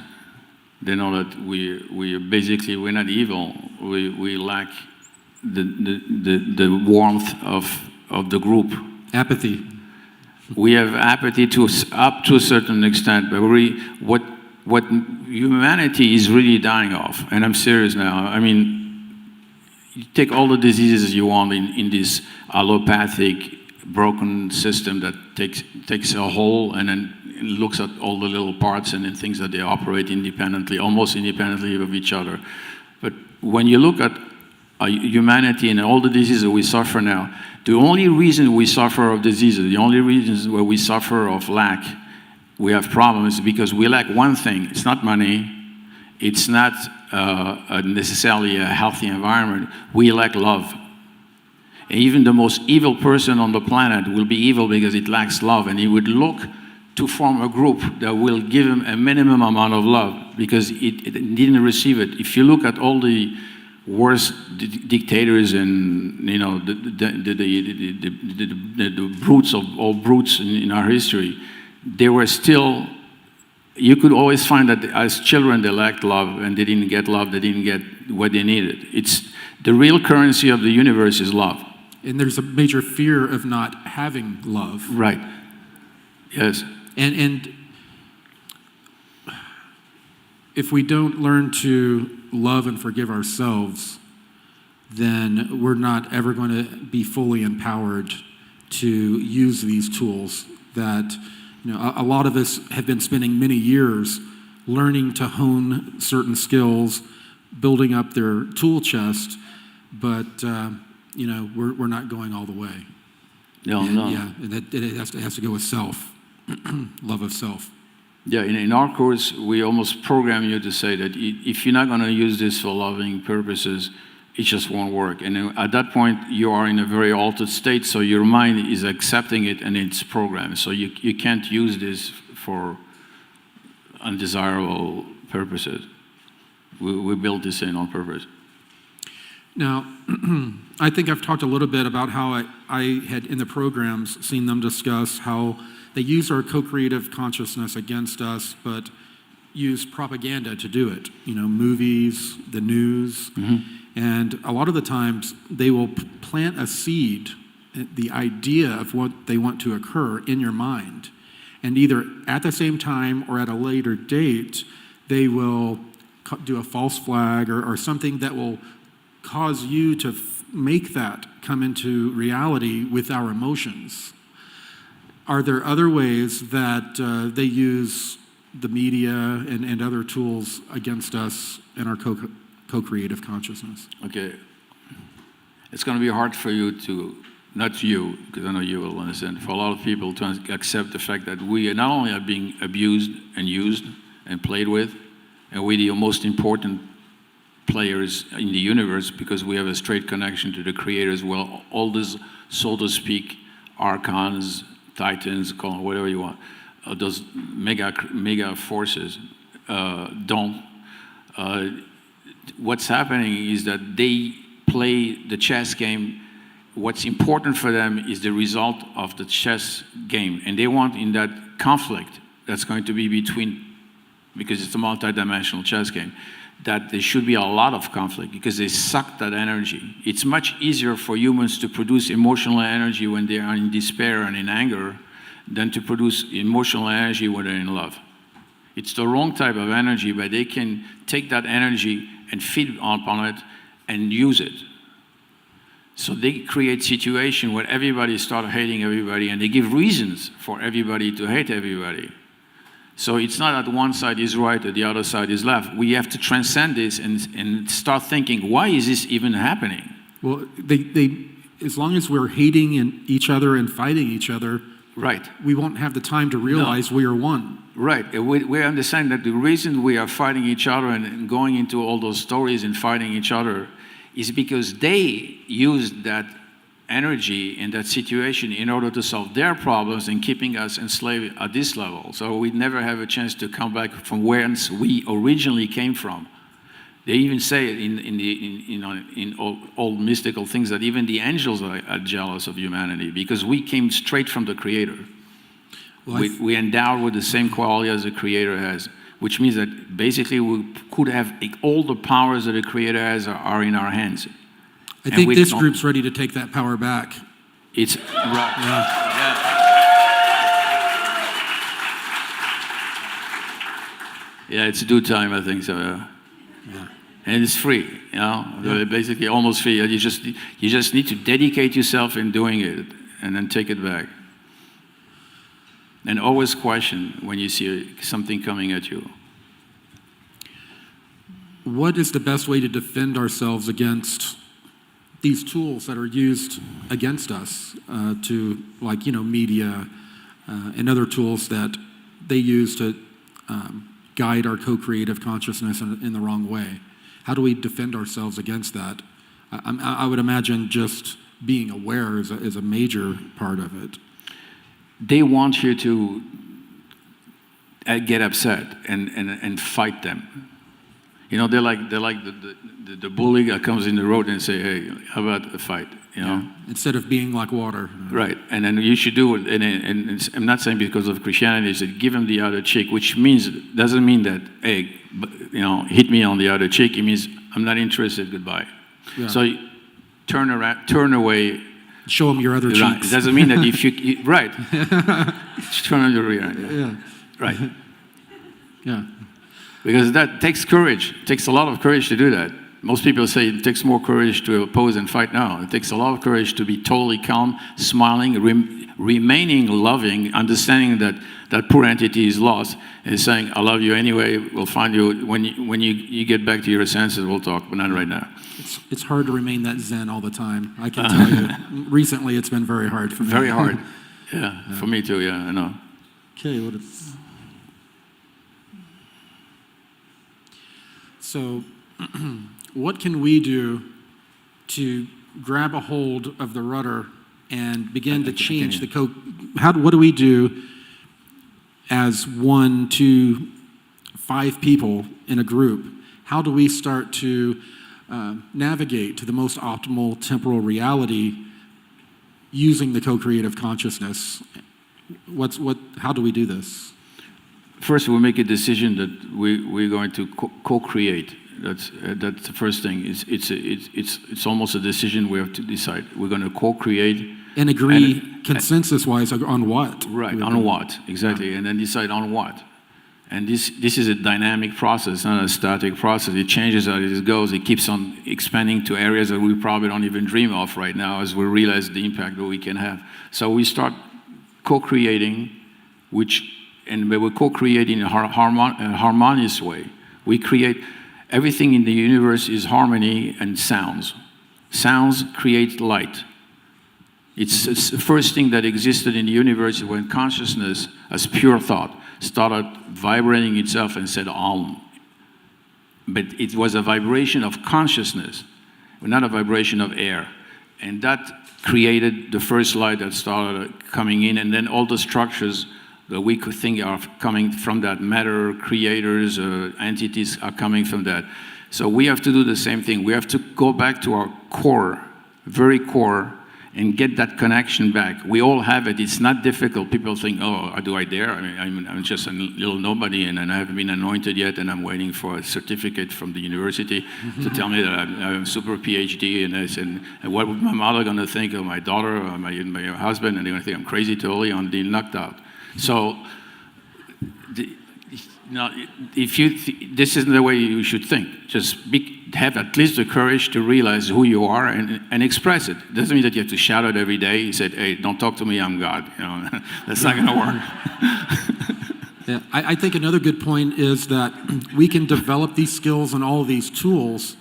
They know that we're not evil. We lack the warmth of the group. Apathy. We have apathy up to a certain extent, but what humanity is really dying of, and I'm serious now. I mean, you take all the diseases you want in this allopathic, broken system that takes a whole and then looks at all the little parts and then thinks that they operate independently, almost independently of each other. But when you look at humanity and all the diseases we suffer now, the only reason we suffer of diseases, the only reasons where we suffer of lack, we have problems, is because we lack one thing. It's not money. It's not necessarily a healthy environment. We lack love. And even the most evil person on the planet will be evil because it lacks love, and he would look to form a group that will give him a minimum amount of love because it didn't receive it. If you look at all the worst dictators and the brutes of all brutes in our history, they were still. You could always find that as children they lacked love and they didn't get love. They didn't get what they needed. It's the real currency of the universe is love. And there's a major fear of not having love. Right. Yes. And if we don't learn to love and forgive ourselves, then we're not ever going to be fully empowered to use these tools that, a lot of us have been spending many years learning to hone certain skills, building up their tool chest, but we're not going all the way. No. Yeah, and it has to go with self, love of self. Yeah, in our course, we almost program you to say that if you're not going to use this for loving purposes, it just won't work. And at that point, you are in a very altered state, so your mind is accepting it and it's programmed. So you can't use this for undesirable purposes. We built this in on purpose. Now, I think I've talked a little bit about how I had in the programs seen them discuss how they use our co-creative consciousness against us, but use propaganda to do it. Movies, the news. Mm-hmm. And a lot of the times they will plant a seed, the idea of what they want to occur in your mind. And either at the same time or at a later date, they will do a false flag or something that will cause you to make that come into reality with our emotions. Are there other ways that they use the media and other tools against us in our co-creative consciousness? Okay. It's going to be hard for you to, not you, because I know you will understand, for a lot of people to accept the fact that we not only are being abused and used and played with, and we're the most important players in the universe because we have a straight connection to the creators. Well, all this, so to speak, archons, titans, call them whatever you want, those mega forces don't. What's happening is that they play the chess game. What's important for them is the result of the chess game, and they want in that conflict that's going to be between, because it's a multi-dimensional chess game, that there should be a lot of conflict because they suck that energy. It's much easier for humans to produce emotional energy when they are in despair and in anger than to produce emotional energy when they're in love. It's the wrong type of energy, but they can take that energy and feed upon it and use it. So they create situations where everybody starts hating everybody, and they give reasons for everybody to hate everybody. So it's not that one side is right or the other side is left. We have to transcend this and start thinking, why is this even happening? Well, they as long as we're hating each other and fighting each other, right, we won't have the time to realize we are one. Right. We understand that the reason we are fighting each other and going into all those stories and fighting each other is because they used that energy in that situation in order to solve their problems and keeping us enslaved at this level. So we never have a chance to come back from whence we originally came from. They even say in old mystical things that even the angels are jealous of humanity because we came straight from the Creator. Well, we endowed with the same quality as the Creator has, which means that basically we could have all the powers that the Creator has are in our hands. I think this group's ready to take that power back. It's right. Yeah, it's due time, I think so. Yeah. And it's free, basically almost free. You just need to dedicate yourself in doing it, and then take it back. And always question when you see something coming at you. What is the best way to defend ourselves against these tools that are used against us, media and other tools that they use to guide our co-creative consciousness in the wrong way? How do we defend ourselves against that? I would imagine just being aware is a major part of it. They want you to get upset and fight them. They're like the bully that comes in the road and say, "Hey, how about a fight?" Instead of being like water. Right, and then you should do it. And I'm not saying because of Christianity, it's that give him the other cheek, which doesn't mean that, hey, hit me on the other cheek. It means I'm not interested. Goodbye. Yeah. So turn away. Show them your other cheeks. It doesn't mean that if you right, turn on your rear. Yeah. Right. Yeah. Because that takes courage. It takes a lot of courage to do that. Most people say it takes more courage to oppose and fight. No, it takes a lot of courage to be totally calm, smiling, remaining loving, understanding that that poor entity is lost, and saying, "I love you anyway. We'll find you when you get back to your senses. We'll talk, but not right now." It's hard to remain that zen all the time. I can tell you. Recently, it's been very hard for me. Very hard. Yeah, for me too. Yeah, I know. Okay. So, what can we do to grab a hold of the rudder and begin to change the what do we do as 1, 2, 5 people in a group? How do we start to navigate to the most optimal temporal reality using the co-creative consciousness? How do we do this? First, we'll make a decision that we're going to co-create. That's the first thing. It's almost a decision we have to decide. We're going to co-create and agree consensus-wise on what. Right, on what exactly, and then decide on what. And this is a dynamic process, not a static process. It changes as it goes. It keeps on expanding to areas that we probably don't even dream of right now, as we realize the impact that we can have. So we start co-creating, and we co-create in a harmonious way. We create. Everything in the universe is harmony and sounds. Sounds create light. It's the first thing that existed in the universe when consciousness, as pure thought, started vibrating itself and said Om. But it was a vibration of consciousness, not a vibration of air. And that created the first light that started coming in, and then all the structures that we could think are coming from that matter, creators, entities are coming from that. So we have to do the same thing. We have to go back to our core, very core, and get that connection back. We all have it. It's not difficult. People think, oh, do I dare? I mean, I'm just a little nobody, and I haven't been anointed yet, and I'm waiting for a certificate from the university to tell me that I'm a super PhD in this. And what would my mother going to think of my daughter or my husband? And they're going to think I'm crazy totally on being knocked out. So, if you this isn't the way you should think. Just have at least the courage to realize who you are and express it. Doesn't mean that you have to shout it every day. You said, "Hey, don't talk to me. I'm God." You know, that's not going to work. Yeah, I think another good point is that we can develop these skills and all of these tools,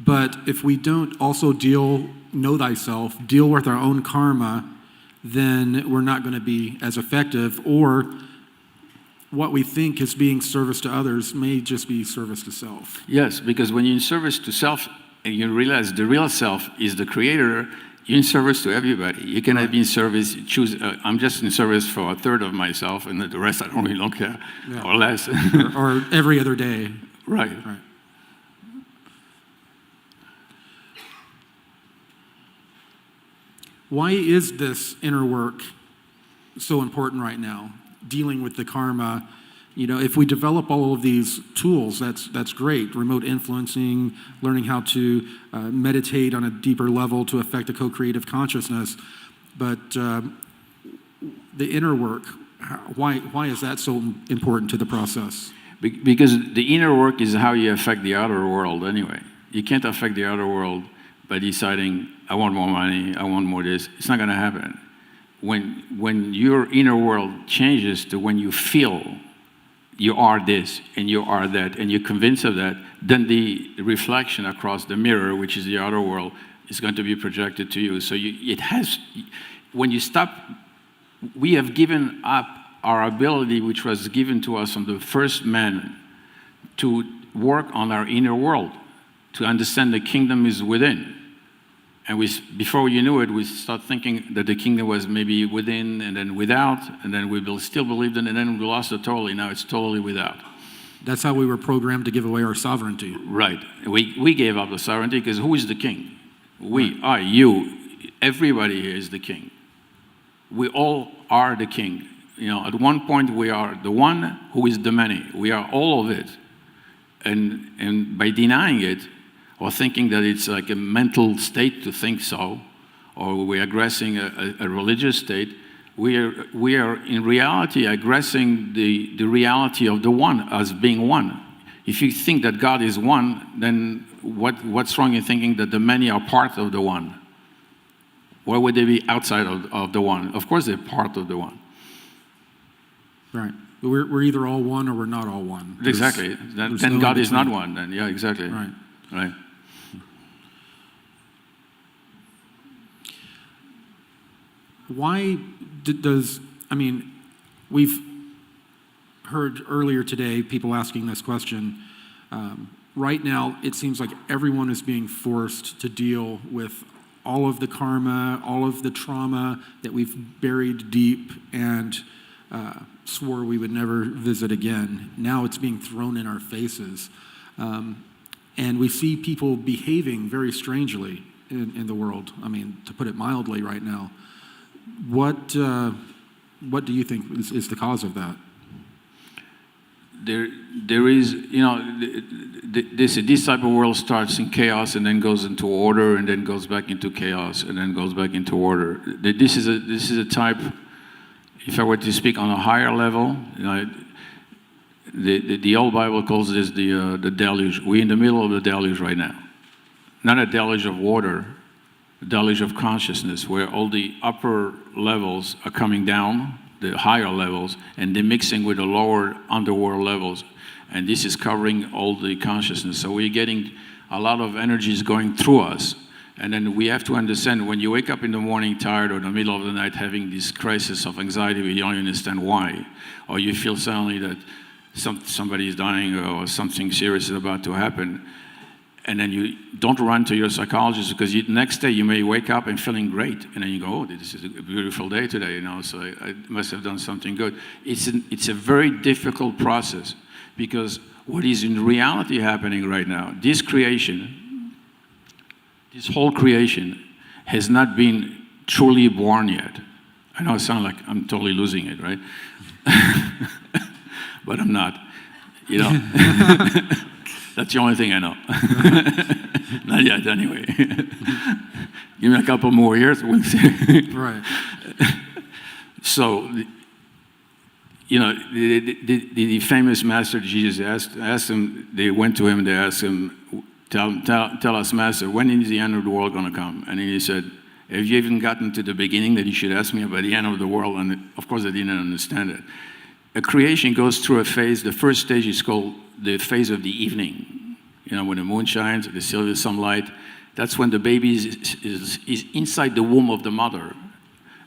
but if we don't also know thyself, deal with our own karma, then we're not going to be as effective, or what we think is being service to others may just be service to self. Yes, because when you're in service to self and you realize the real self is the creator, you're in service to everybody. You cannot be in service, I'm just in service for a third of myself, and the rest I don't care, or less. or every other day. Right. Why is this inner work so important right now? Dealing with the karma, if we develop all of these tools, that's great. Remote influencing, learning how to meditate on a deeper level to affect a co-creative consciousness. But the inner work, why is that so important to the process? Because the inner work is how you affect the outer world anyway. You can't affect the outer world by deciding, I want more money, I want more this. It's not going to happen. When your inner world changes to when you feel you are this and you are that and you're convinced of that, then the reflection across the mirror, which is the outer world, is going to be projected to you. So when you stop, we have given up our ability, which was given to us from the first man, to work on our inner world, to understand the kingdom is within. And before you knew it, we start thinking that the kingdom was maybe within and then without, and then we still believed in it, and then we lost it totally. Now it's totally without. That's how we were programmed to give away our sovereignty. Right. We gave up the sovereignty because who is the king? We are you. Everybody here is the king. We all are the king. At one point we are the one who is the many. We are all of it. And by denying it, or thinking that it's like a mental state to think so, or we're aggressing a religious state, we are in reality aggressing the reality of the one as being one. If you think that God is one, then what's wrong in thinking that the many are part of the one? Why would they be outside of the one? Of course they're part of the one. Right. We're either all one or we're not all one. Exactly. Then God is not one. Then yeah, exactly. Right. Why we've heard earlier today people asking this question. Right now, it seems like everyone is being forced to deal with all of the karma, all of the trauma that we've buried deep and swore we would never visit again. Now it's being thrown in our faces. And we see people behaving very strangely in the world. To put it mildly right now. What do you think is the cause of that? There is, this type of world starts in chaos and then goes into order and then goes back into chaos and then goes back into order. This is a type, if I were to speak on a higher level, the old Bible calls this the deluge. We're in the middle of the deluge right now. Not a deluge of water, a deluge of consciousness, where all the upper levels are coming down, the higher levels, and they're mixing with the lower underworld levels. And this is covering all the consciousness. So we're getting a lot of energies going through us. And then we have to understand, when you wake up in the morning tired or in the middle of the night having this crisis of anxiety, you don't understand why. Or you feel suddenly that somebody is dying or something serious is about to happen. and then you don't run to your psychologist because next day you may wake up and feeling great, and then you go, oh, this is a beautiful day today, so I must have done something good. It's a very difficult process, because what is in reality happening right now, this whole creation has not been truly born yet. I know it sounds like I'm totally losing it, right? But I'm not, That's the only thing I know. Not yet, anyway. Give me a couple more years, we'll see. Right. So, the famous master Jesus asked him, they went to him and they asked him, tell us, Master, when is the end of the world going to come? And he said, have you even gotten to the beginning that you should ask me about the end of the world? And of course, I didn't understand it. A creation goes through a phase. The first stage is called the phase of the evening. When the moon shines, the silver sunlight, that's when the baby is inside the womb of the mother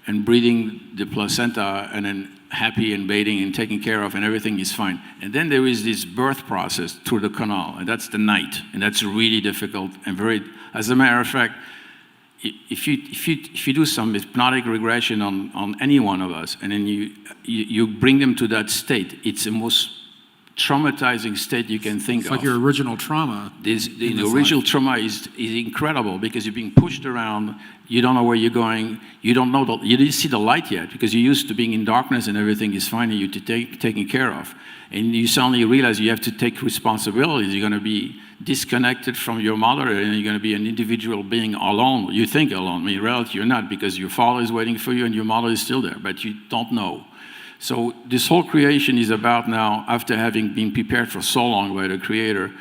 and breathing the placenta, and then happy and bathing and taken care of, and everything is fine. And then there is this birth process through the canal, and that's the night, and that's really difficult and very, as a matter of fact, if you do some hypnotic regression on any one of us, and then you bring them to that state, it's the most traumatizing state you can think of. It's like your original trauma. The original trauma is incredible, because you're being pushed around, you don't know where you're going, you didn't see the light yet, because you're used to being in darkness and everything is fine and you're taken care of. And you suddenly realize you have to take responsibilities. You're going to be disconnected from your mother, and you're going to be an individual being alone. You think alone. In reality, you're not, because your father is waiting for you and your mother is still there, but you don't know. So this whole creation is about now, after having been prepared for so long by the Creator,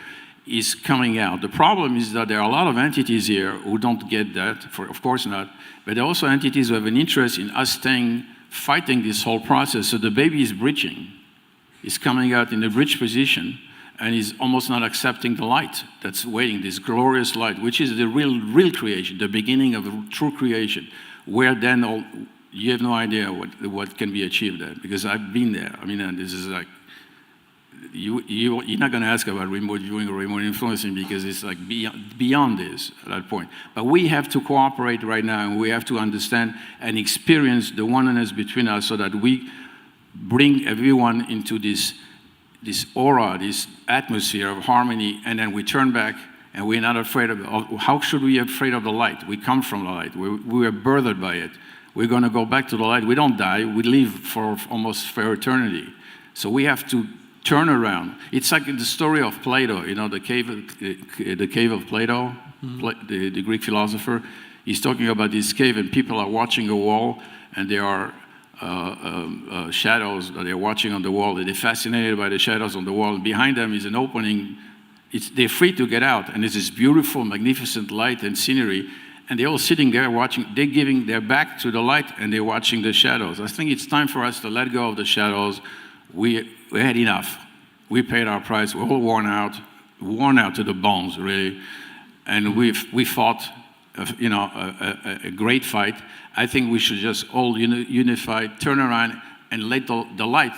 is coming out. The problem is that there are a lot of entities here who don't get that, of course not, but there are also entities who have an interest in us fighting this whole process. So the baby is breaching. Is coming out in a breech position, and is almost not accepting the light that's waiting, this glorious light, which is the real creation, the beginning of the true creation, where then you have no idea what can be achieved there, because I've been there. This is like, you're not going to ask about remote viewing or remote influencing, because it's like beyond this at that point. But we have to cooperate right now, and we have to understand and experience the oneness between us, so that we bring everyone into this aura, this atmosphere of harmony, and then we turn back, and we're not afraid of how should we be afraid of the light? We come from the light. We are birthed by it. We're going to go back to the light. We don't die. We live for eternity. So we have to turn around. It's like the story of Plato, the cave of Plato, the Greek philosopher. He's talking about this cave, and people are watching a wall, and there are shadows that they're watching on the wall. They're fascinated by the shadows on the wall. And behind them is an opening. They're free to get out. And there's this beautiful, magnificent light and scenery. And they're all sitting there watching. They're giving their back to the light, and they're watching the shadows. I think it's time for us to let go of the shadows. We had enough. We paid our price. We're all worn out to the bones, really. And we fought a great fight. I think we should just all unify, turn around, and let the light,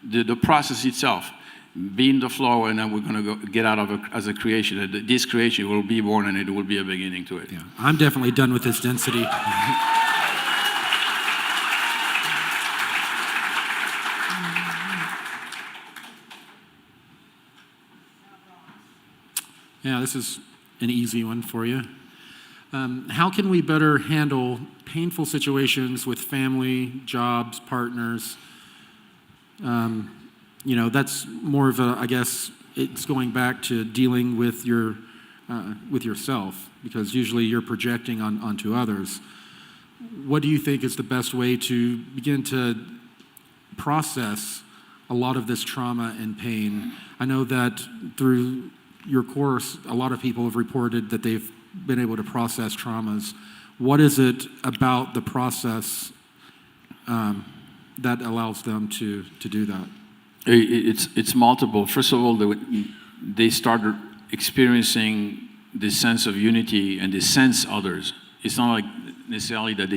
the process itself, be in the flow, and then we're going to go get out of it as a creation. This creation will be born, and it will be a beginning to it. Yeah, I'm definitely done with this density. Yeah, this is an easy one for you. How can we better handle painful situations with family, jobs, partners? That's more of I guess it's going back to dealing with yourself, because usually you're projecting onto others. What do you think is the best way to begin to process a lot of this trauma and pain? I know that through your course, a lot of people have reported that they've been able to process traumas. What is it about the process that allows them to do that? It's multiple. First of all, they started experiencing this sense of unity, and they sense others. It's not like necessarily that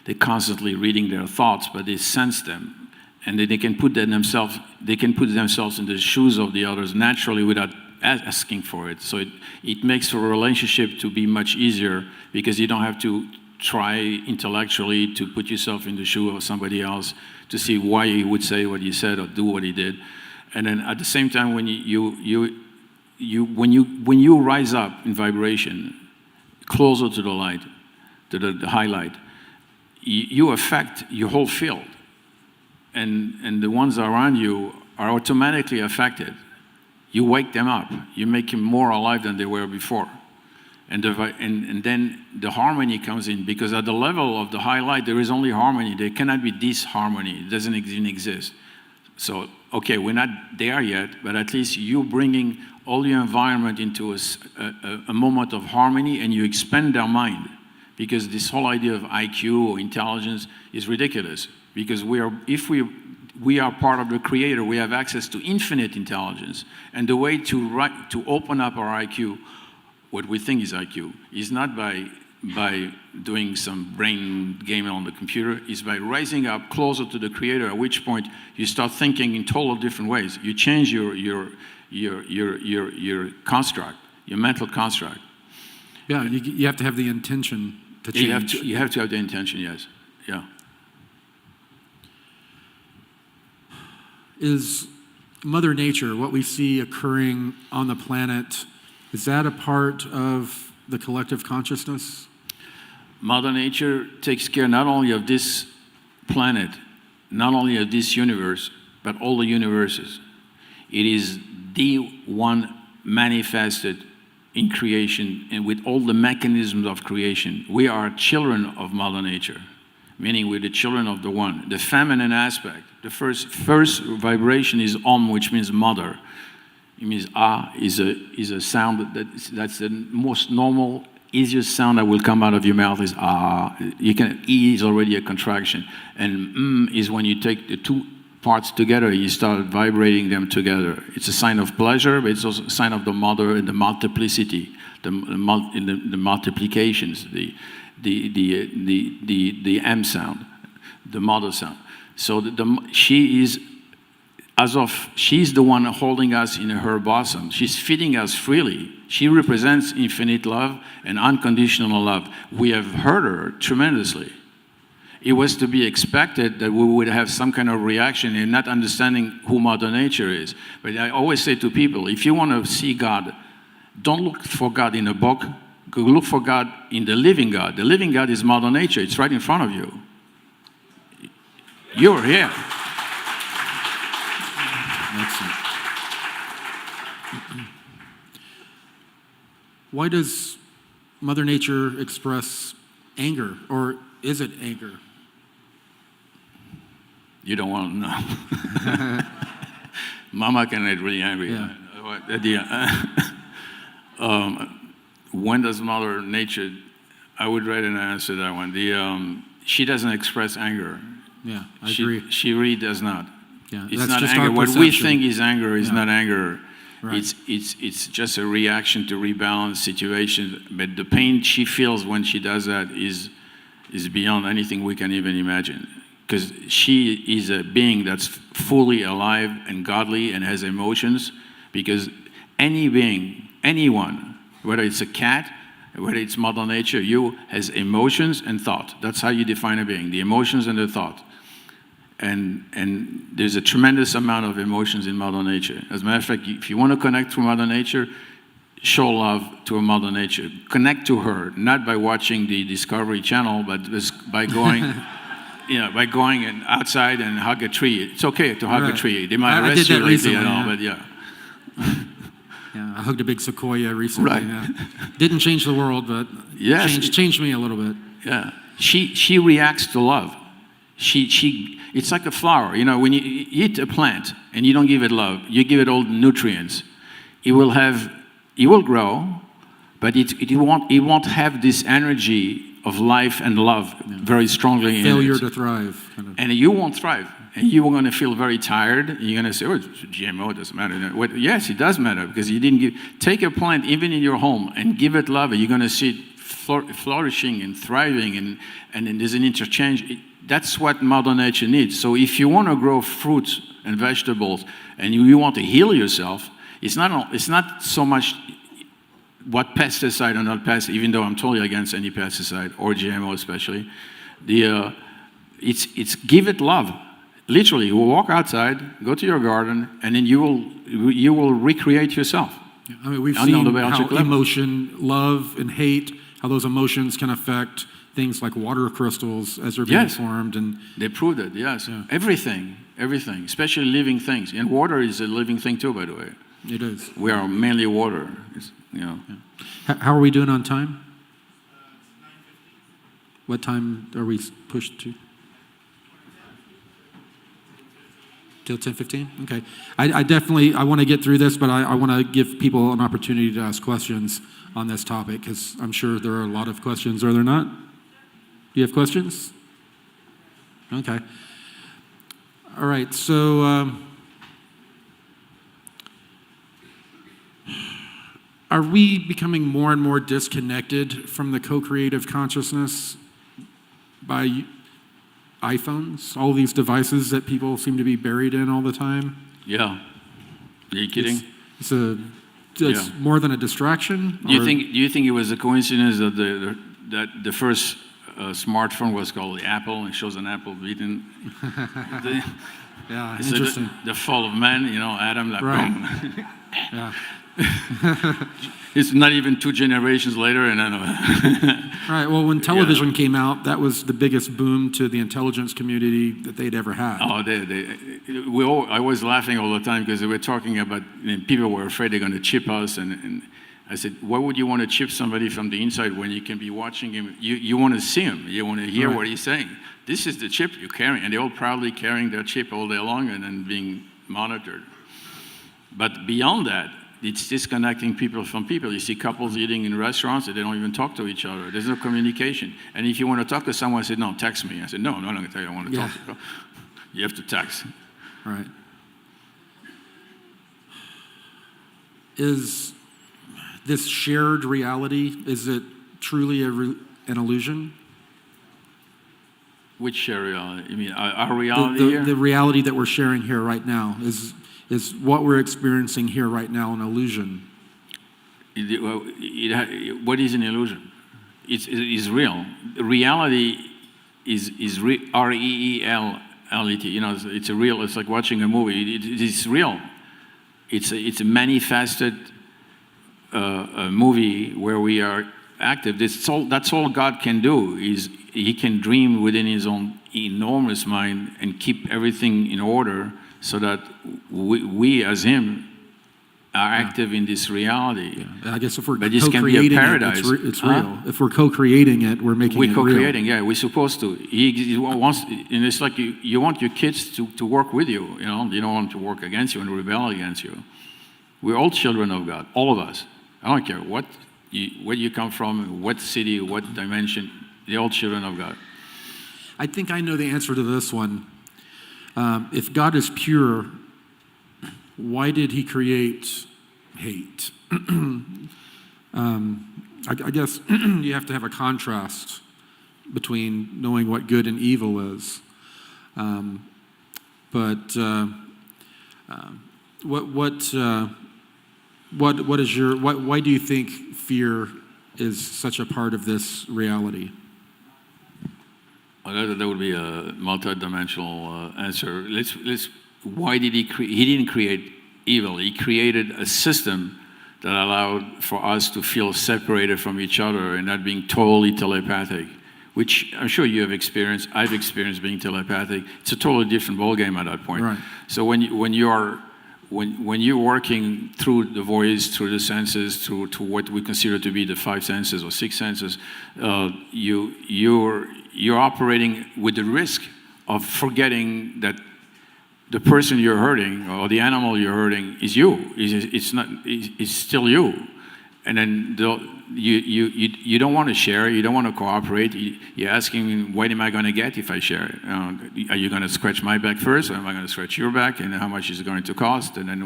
they're constantly reading their thoughts, but they sense them, and they can put themselves in the shoes of the others naturally without asking for it. So it makes a relationship to be much easier because you don't have to try intellectually to put yourself in the shoe of somebody else to see why he would say what he said or do what he did. And then at the same time, when you rise up in vibration closer to the light, to the highlight, you affect your whole field. And the ones around you are automatically affected. You wake them up. You make them more alive than they were before. And then the harmony comes in, because at the level of the highlight, there is only harmony. There cannot be disharmony. It doesn't even exist. So, okay, we're not there yet, but at least you're bringing all your environment into a moment of harmony, and you expand their mind. Because this whole idea of IQ or intelligence is ridiculous. Because if we are part of the Creator, we have access to infinite intelligence. And the way to open up our IQ, what we think is IQ, is not by doing some brain game on the computer, is by rising up closer to the Creator, at which point you start thinking in total different ways. You change your construct, your mental construct. Yeah, you have to have the intention to change. You have to have the intention, yes. Yeah. Is Mother Nature, what we see occurring on the planet, is that a part of the collective consciousness? Mother Nature takes care not only of this planet, not only of this universe, but all the universes. It is the one manifested in creation and with all the mechanisms of creation. We are children of Mother Nature, meaning we're the children of the One. The feminine aspect, the first vibration is Om, which means mother. It means Ah is a sound that's the most normal, easiest sound that will come out of your mouth is Ah. E is already a contraction. And is when you take the two parts together, you start vibrating them together. It's a sign of pleasure, but it's also a sign of the mother and the multiplicity, the multiplications, the M sound, the mother sound. So she's the one holding us in her bosom. She's feeding us freely. She represents infinite love and unconditional love. We have hurt her tremendously. It was to be expected that we would have some kind of reaction in not understanding who Mother Nature is. But I always say to people, if you want to see God, don't look for God in a book. Go look for God in the living God. The living God is Mother Nature. It's right in front of you. You're here. Why does Mother Nature express anger, or is it anger? You don't want to know. Mama can get really angry. Yeah. When does Mother Nature? I would rather answer that one. She doesn't express anger. Yeah, I agree. She really does not. Yeah, it's that's not just anger. our What we perception. think is anger is not anger. Right. It's just a reaction to rebalance situation. But the pain she feels when she does that is beyond anything we can even imagine. Because she is a being that's fully alive and godly and has emotions. Because any being, anyone, whether it's a cat, whether it's Mother Nature, has emotions and thought. That's how you define a being, the emotions and the thought. And there's a tremendous amount of emotions in Mother Nature. As a matter of fact, if you want to connect to Mother Nature, show love to a Mother Nature. Connect to her, not by watching the Discovery Channel, but just by going, by going outside and hug a tree. It's okay to hug a tree. They might arrest you lately and all, but yeah. Yeah, I hugged a big sequoia recently. Right. Yeah. Didn't change the world, but changed me a little bit. Yeah, she reacts to love. It's like a flower. When you eat a plant and you don't give it love, you give it all the nutrients, it will grow, but it won't have this energy of life and love very strongly. Failure to thrive. Kind of. And you won't thrive. And you're going to feel very tired. You're going to say, oh, GMO doesn't matter. Yes, it does matter, because you didn't take a plant even in your home and give it love. You're going to see it flourishing and thriving, and then there's an interchange. That's what Mother Nature needs. So if you want to grow fruits and vegetables and you want to heal yourself, It's not so much what pesticide or not pesticide, even though I'm totally against any pesticide or GMO especially. It's give it love. Literally, you will walk outside, go to your garden, and then you will recreate yourself. I mean, we've On seen the how biological level. emotion, love, and hate, how those emotions can affect things like water crystals as they're being Yes. formed. And They proved it, yes. Yeah. Everything, especially living things. And water is a living thing too, by the way. it is. We are mainly water, you know. How are we doing on time? What time are we pushed to? Till 10:15? Okay. I definitely want to get through this, but I want to give people an opportunity to ask questions on this topic, because I'm sure there are a lot of questions, are there not? Do you have questions? Okay. All right, so are we becoming more and more disconnected from the co-creative consciousness by iPhones, all these devices that people seem to be buried in all the time? Yeah. Are you kidding? It's more than a distraction? Do you think it was a coincidence that the first smartphone was called the Apple and shows an apple beating? Yeah, So interesting. the fall of man, you know, Adam, like Right. boom. Yeah. It's not even 2 generations later, and I know. Right, well, when television came out, that was the biggest boom to the intelligence community that they'd ever had. Oh, I was laughing all the time because they were talking about, people were afraid they're going to chip us, and I said, why would you want to chip somebody from the inside when you can be watching him? You want to see him, you want to hear what he's saying. This is the chip you're carrying, and they're all proudly carrying their chip all day long and then being monitored. But beyond that, it's disconnecting people from people. You see couples eating in restaurants, and they don't even talk to each other. There's no communication. And if you want to talk to someone, I said, no, text me. I said, no, I'm not going to tell you I want to talk to you. You have to text. Right. Is this shared reality, is it truly an illusion? Which share reality? You mean our reality here? The reality that we're sharing here right now, is what we're experiencing here right now an illusion? What is an illusion? It's real. Reality is R-E-E-L-L-E-T. You know, it's a real. It's like watching a movie. It is real. It's a manifested movie where we are active. That's all God can do. Is He can dream within His own enormous mind and keep everything in order, so that we as Him are active in this reality. Yeah. I guess if we're But this can be a co-creating paradise. it, it's real. If we're co-creating it, we're making We're it real. co-creating, yeah. We're supposed to. He wants, and it's like you want your kids to work with you. You know, you don't want them to work against you and rebel against you. We're all children of God, all of us. I don't care where you come from, what city, what dimension. They're all children of God. I think I know the answer to this one. If God is pure, why did He create hate? I guess you have to have a contrast between knowing what good and evil is. What is your, why do you think fear is such a part of this reality? Well, that would be a multi-dimensional answer. Why did He create? He didn't create evil. He created a system that allowed for us to feel separated from each other and not being totally telepathic, which I'm sure you have experienced. I've experienced being telepathic. It's a totally different ballgame at that point. Right. So when you're working through the voice, through the senses, through to what we consider to be the 5 senses or 6 senses, you're operating with the risk of forgetting that the person you're hurting or the animal you're hurting is you. It's still you. And then you don't want to share. You don't want to cooperate. You're asking, what am I going to get if I share it? Are you going to scratch my back first, or am I going to scratch your back? And how much is it going to cost? And then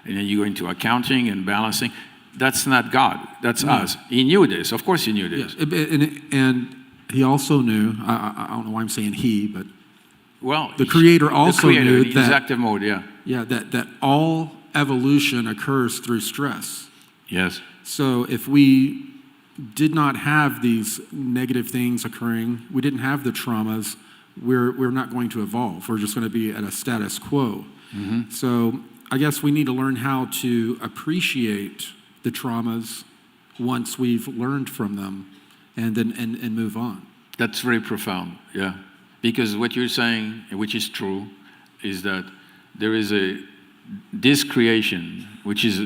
you go into accounting and balancing. That's not God. That's us. He knew this. Of course, He knew this. Yeah. And He also knew. I don't know why I'm saying He, but well, the Creator also knew he's that active mode. Yeah. Yeah, that all evolution occurs through stress. Yes. So if we did not have these negative things occurring, we didn't have the traumas, we're not going to evolve. We're just going to be at a status quo. So I guess we need to learn how to appreciate the traumas once we've learned from them and then and move on. That's very profound, yeah. Because what you're saying, which is true, is that there is this creation, which is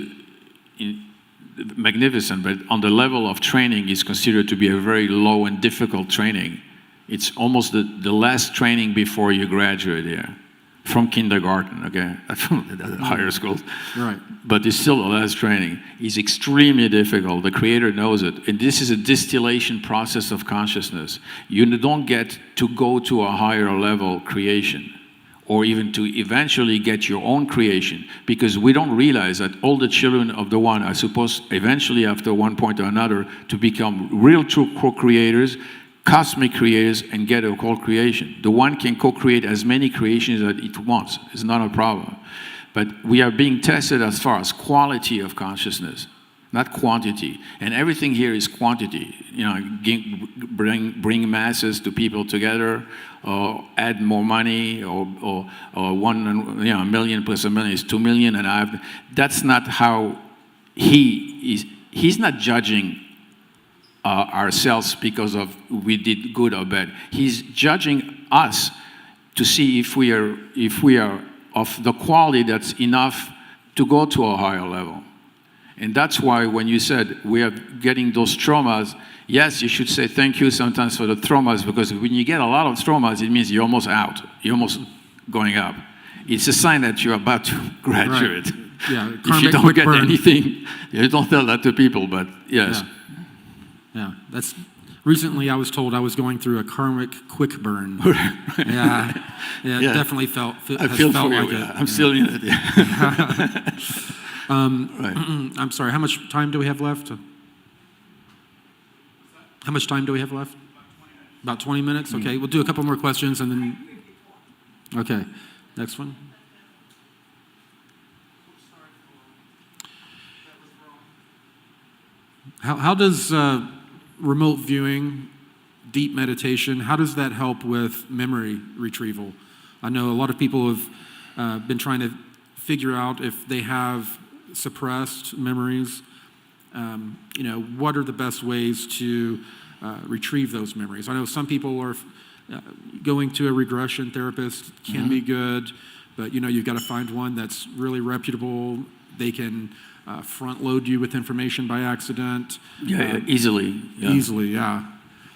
magnificent, but on the level of training is considered to be a very low and difficult training. It's almost the last training before you graduate here, from kindergarten, okay, from the higher schools. Right. But it's still the last training. It's extremely difficult. The Creator knows it. And this is a distillation process of consciousness. You don't get to go to a higher level creation, or even to eventually get your own creation, because we don't realize that all the children of the One are supposed eventually, after one point or another, to become real true co-creators, cosmic creators, and get a co-creation. The One can co-create as many creations as it wants. It's not a problem. But we are being tested as far as quality of consciousness, not quantity. And everything here is quantity. You know, bring masses to people together, or add more money, or a million plus a million is 2 million, and that's not how he is. He's not judging ourselves because of we did good or bad. He's judging us to see if we are of the quality that's enough to go to a higher level. And that's why when you said we are getting those traumas, yes, you should say thank you sometimes for the traumas, because when you get a lot of traumas, it means you're almost out. You're almost going up. It's a sign that you're about to graduate. Right. Yeah, if you don't get anything, you don't tell that to people, but yes. Yeah, that's recently I was told I was going through a karmic quick burn. Yeah, definitely felt I feel for like you. it. I'm still in it. Right. I'm sorry, how much time do we have left? How much time do we have left? About 20 minutes? Okay, we'll do a couple more questions and then, okay, next one. How does remote viewing, deep meditation, how does that help with memory retrieval? I know a lot of people have been trying to figure out if they have suppressed memories. What are the best ways to retrieve those memories? I know some people are going to a regression therapist can be good, but you've got to find one that's really reputable. They can front load you with information by accident. Easily. Yeah. Easily, yeah.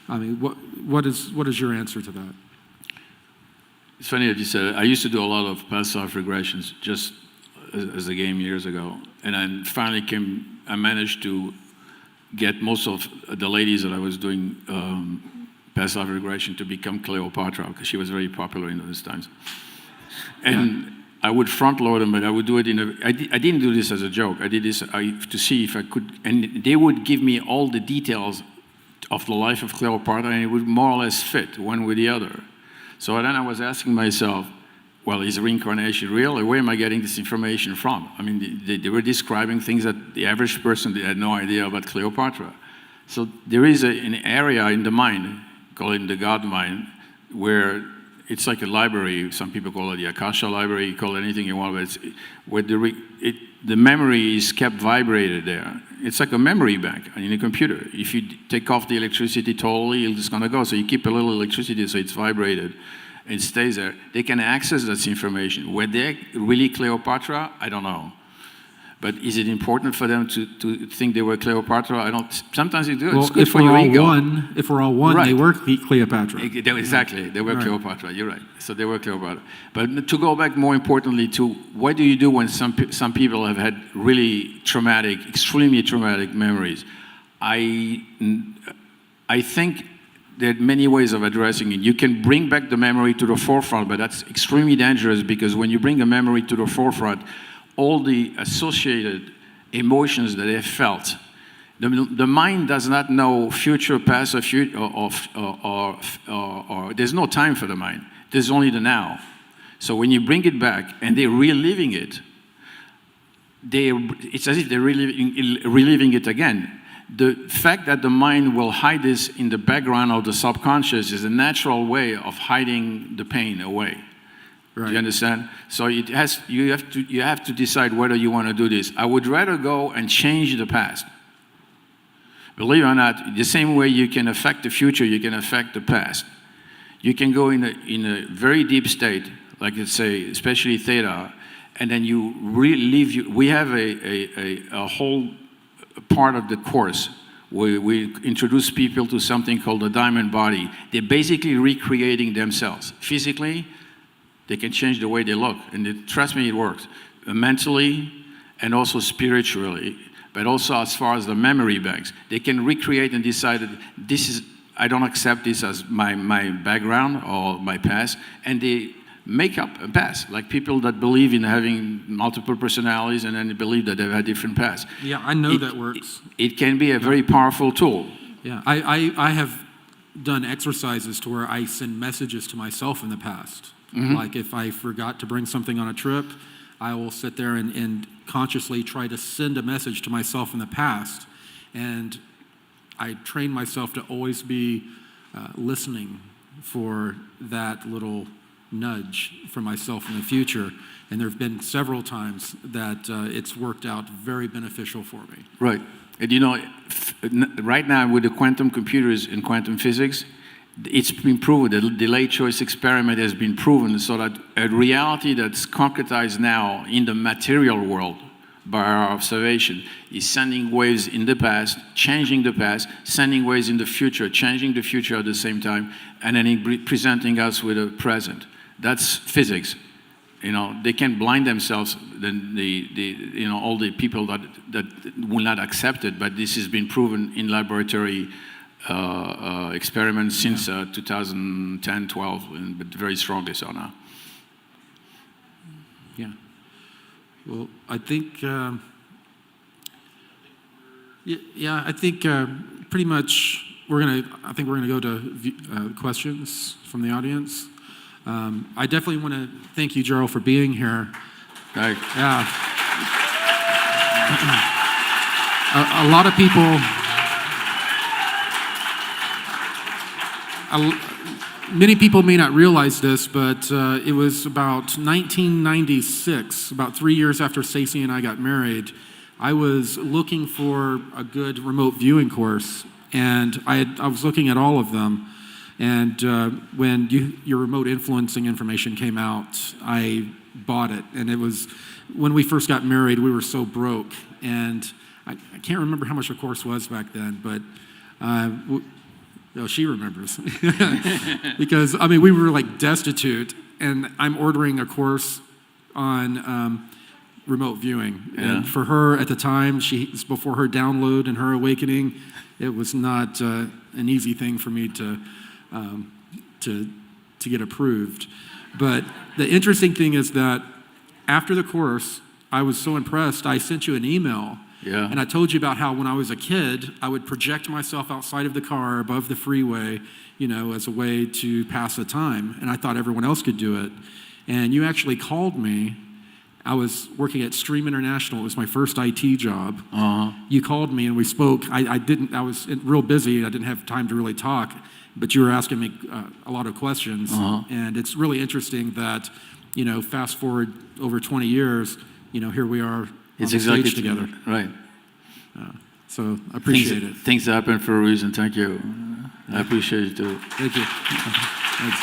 I mean, what is your answer to that? It's funny that you said it. I used to do a lot of past life regressions just as a game years ago, and I finally I managed to get most of the ladies that I was doing past life regression to become Cleopatra, because she was very popular in those times. And I would front load them, but I would do it I didn't do this as a joke. I did this to see if I could, and they would give me all the details of the life of Cleopatra, and it would more or less fit one with the other. So then I was asking myself, well, is reincarnation real, or where am I getting this information from? I mean, they were describing things that the average person had no idea about Cleopatra. So there is an area in the mind, call it the God mind, where it's like a library. Some people call it the Akasha library. You call it anything you want, but it's where the memory is kept vibrated there. It's like a memory bank in a computer. If you take off the electricity totally, it's going to go. So you keep a little electricity so it's vibrated. It stays there. They can access that information. Were they really Cleopatra? I don't know. But is it important for them to think they were Cleopatra? I don't. Sometimes they do. Well, it's good for your ego. If we're all one, Right. They were Cleopatra. Exactly. They were Right. Cleopatra. You're right. So they were Cleopatra. But to go back more importantly to what do you do when some people have had really traumatic, extremely traumatic memories? I think there are many ways of addressing it. You can bring back the memory to the forefront, but that's extremely dangerous, because when you bring a memory to the forefront, all the associated emotions that they felt, the mind does not know future, past, or future, or there's no time for the mind. There's only the now. So when you bring it back and they're reliving it, it's as if they're reliving it again. The fact that the mind will hide this in the background of the subconscious is a natural way of hiding the pain away. Right. Do you understand? So you have to decide whether you want to do this. I would rather go and change the past. Believe it or not, the same way you can affect the future, you can affect the past. You can go in a very deep state, like let's say, especially Theta, and then you relive. We have a whole part of the course where we introduce people to something called the diamond body. They're basically recreating themselves. Physically, they can change the way they look, and trust me, it works. Mentally, and also spiritually, but also as far as the memory banks. They can recreate and decide that I don't accept this as my background or my past, and they make up a past, like people that believe in having multiple personalities and then they believe that they've had different pasts. Yeah, I know that works. It can be a very powerful tool. Yeah, I have done exercises to where I send messages to myself in the past. Mm-hmm. Like if I forgot to bring something on a trip, I will sit there and consciously try to send a message to myself in the past. And I train myself to always be listening for that little nudge for myself in the future. And there have been several times that it's worked out very beneficial for me. Right. And you know, right now with the quantum computers and quantum physics, it's been proven, the delayed choice experiment has been proven, so that a reality that's concretized now in the material world by our observation is sending waves in the past, changing the past, sending waves in the future, changing the future at the same time, and then presenting us with a present. That's physics. You know, they can blind themselves, all the people that will not accept it, but this has been proven in laboratory experiments since 2010, 12, but very strongly so now. Yeah. Well, I think, I think pretty much we're gonna go to questions from the audience. I definitely want to thank you, Gerald, for being here. Right. Yeah. A lot of people. Many people may not realize this, but it was about 1996, about 3 years after Stacey and I got married. I was looking for a good remote viewing course, and I was looking at all of them. And when your remote influencing information came out, I bought it. And it was, when we first got married, we were so broke. And I can't remember how much the course was back then, but she remembers. Because, I mean, we were like destitute, and I'm ordering a course on remote viewing. Yeah. And for her at the time, before her download and her awakening, it was not an easy thing for me to get approved. But the interesting thing is that after the course, I was so impressed, I sent you an email. Yeah. And I told you about how when I was a kid, I would project myself outside of the car above the freeway, as a way to pass the time. And I thought everyone else could do it. And you actually called me. I was working at Stream International. It was my first IT job. Uh-huh. You called me and we spoke. I was real busy. I didn't have time to really talk. But you were asking me a lot of questions, uh-huh. And it's really interesting that, fast forward over 20 years, here we are on the stage together. Right. So I appreciate it. Things happen for a reason. Thank you. I appreciate it too. Thank you. Thanks.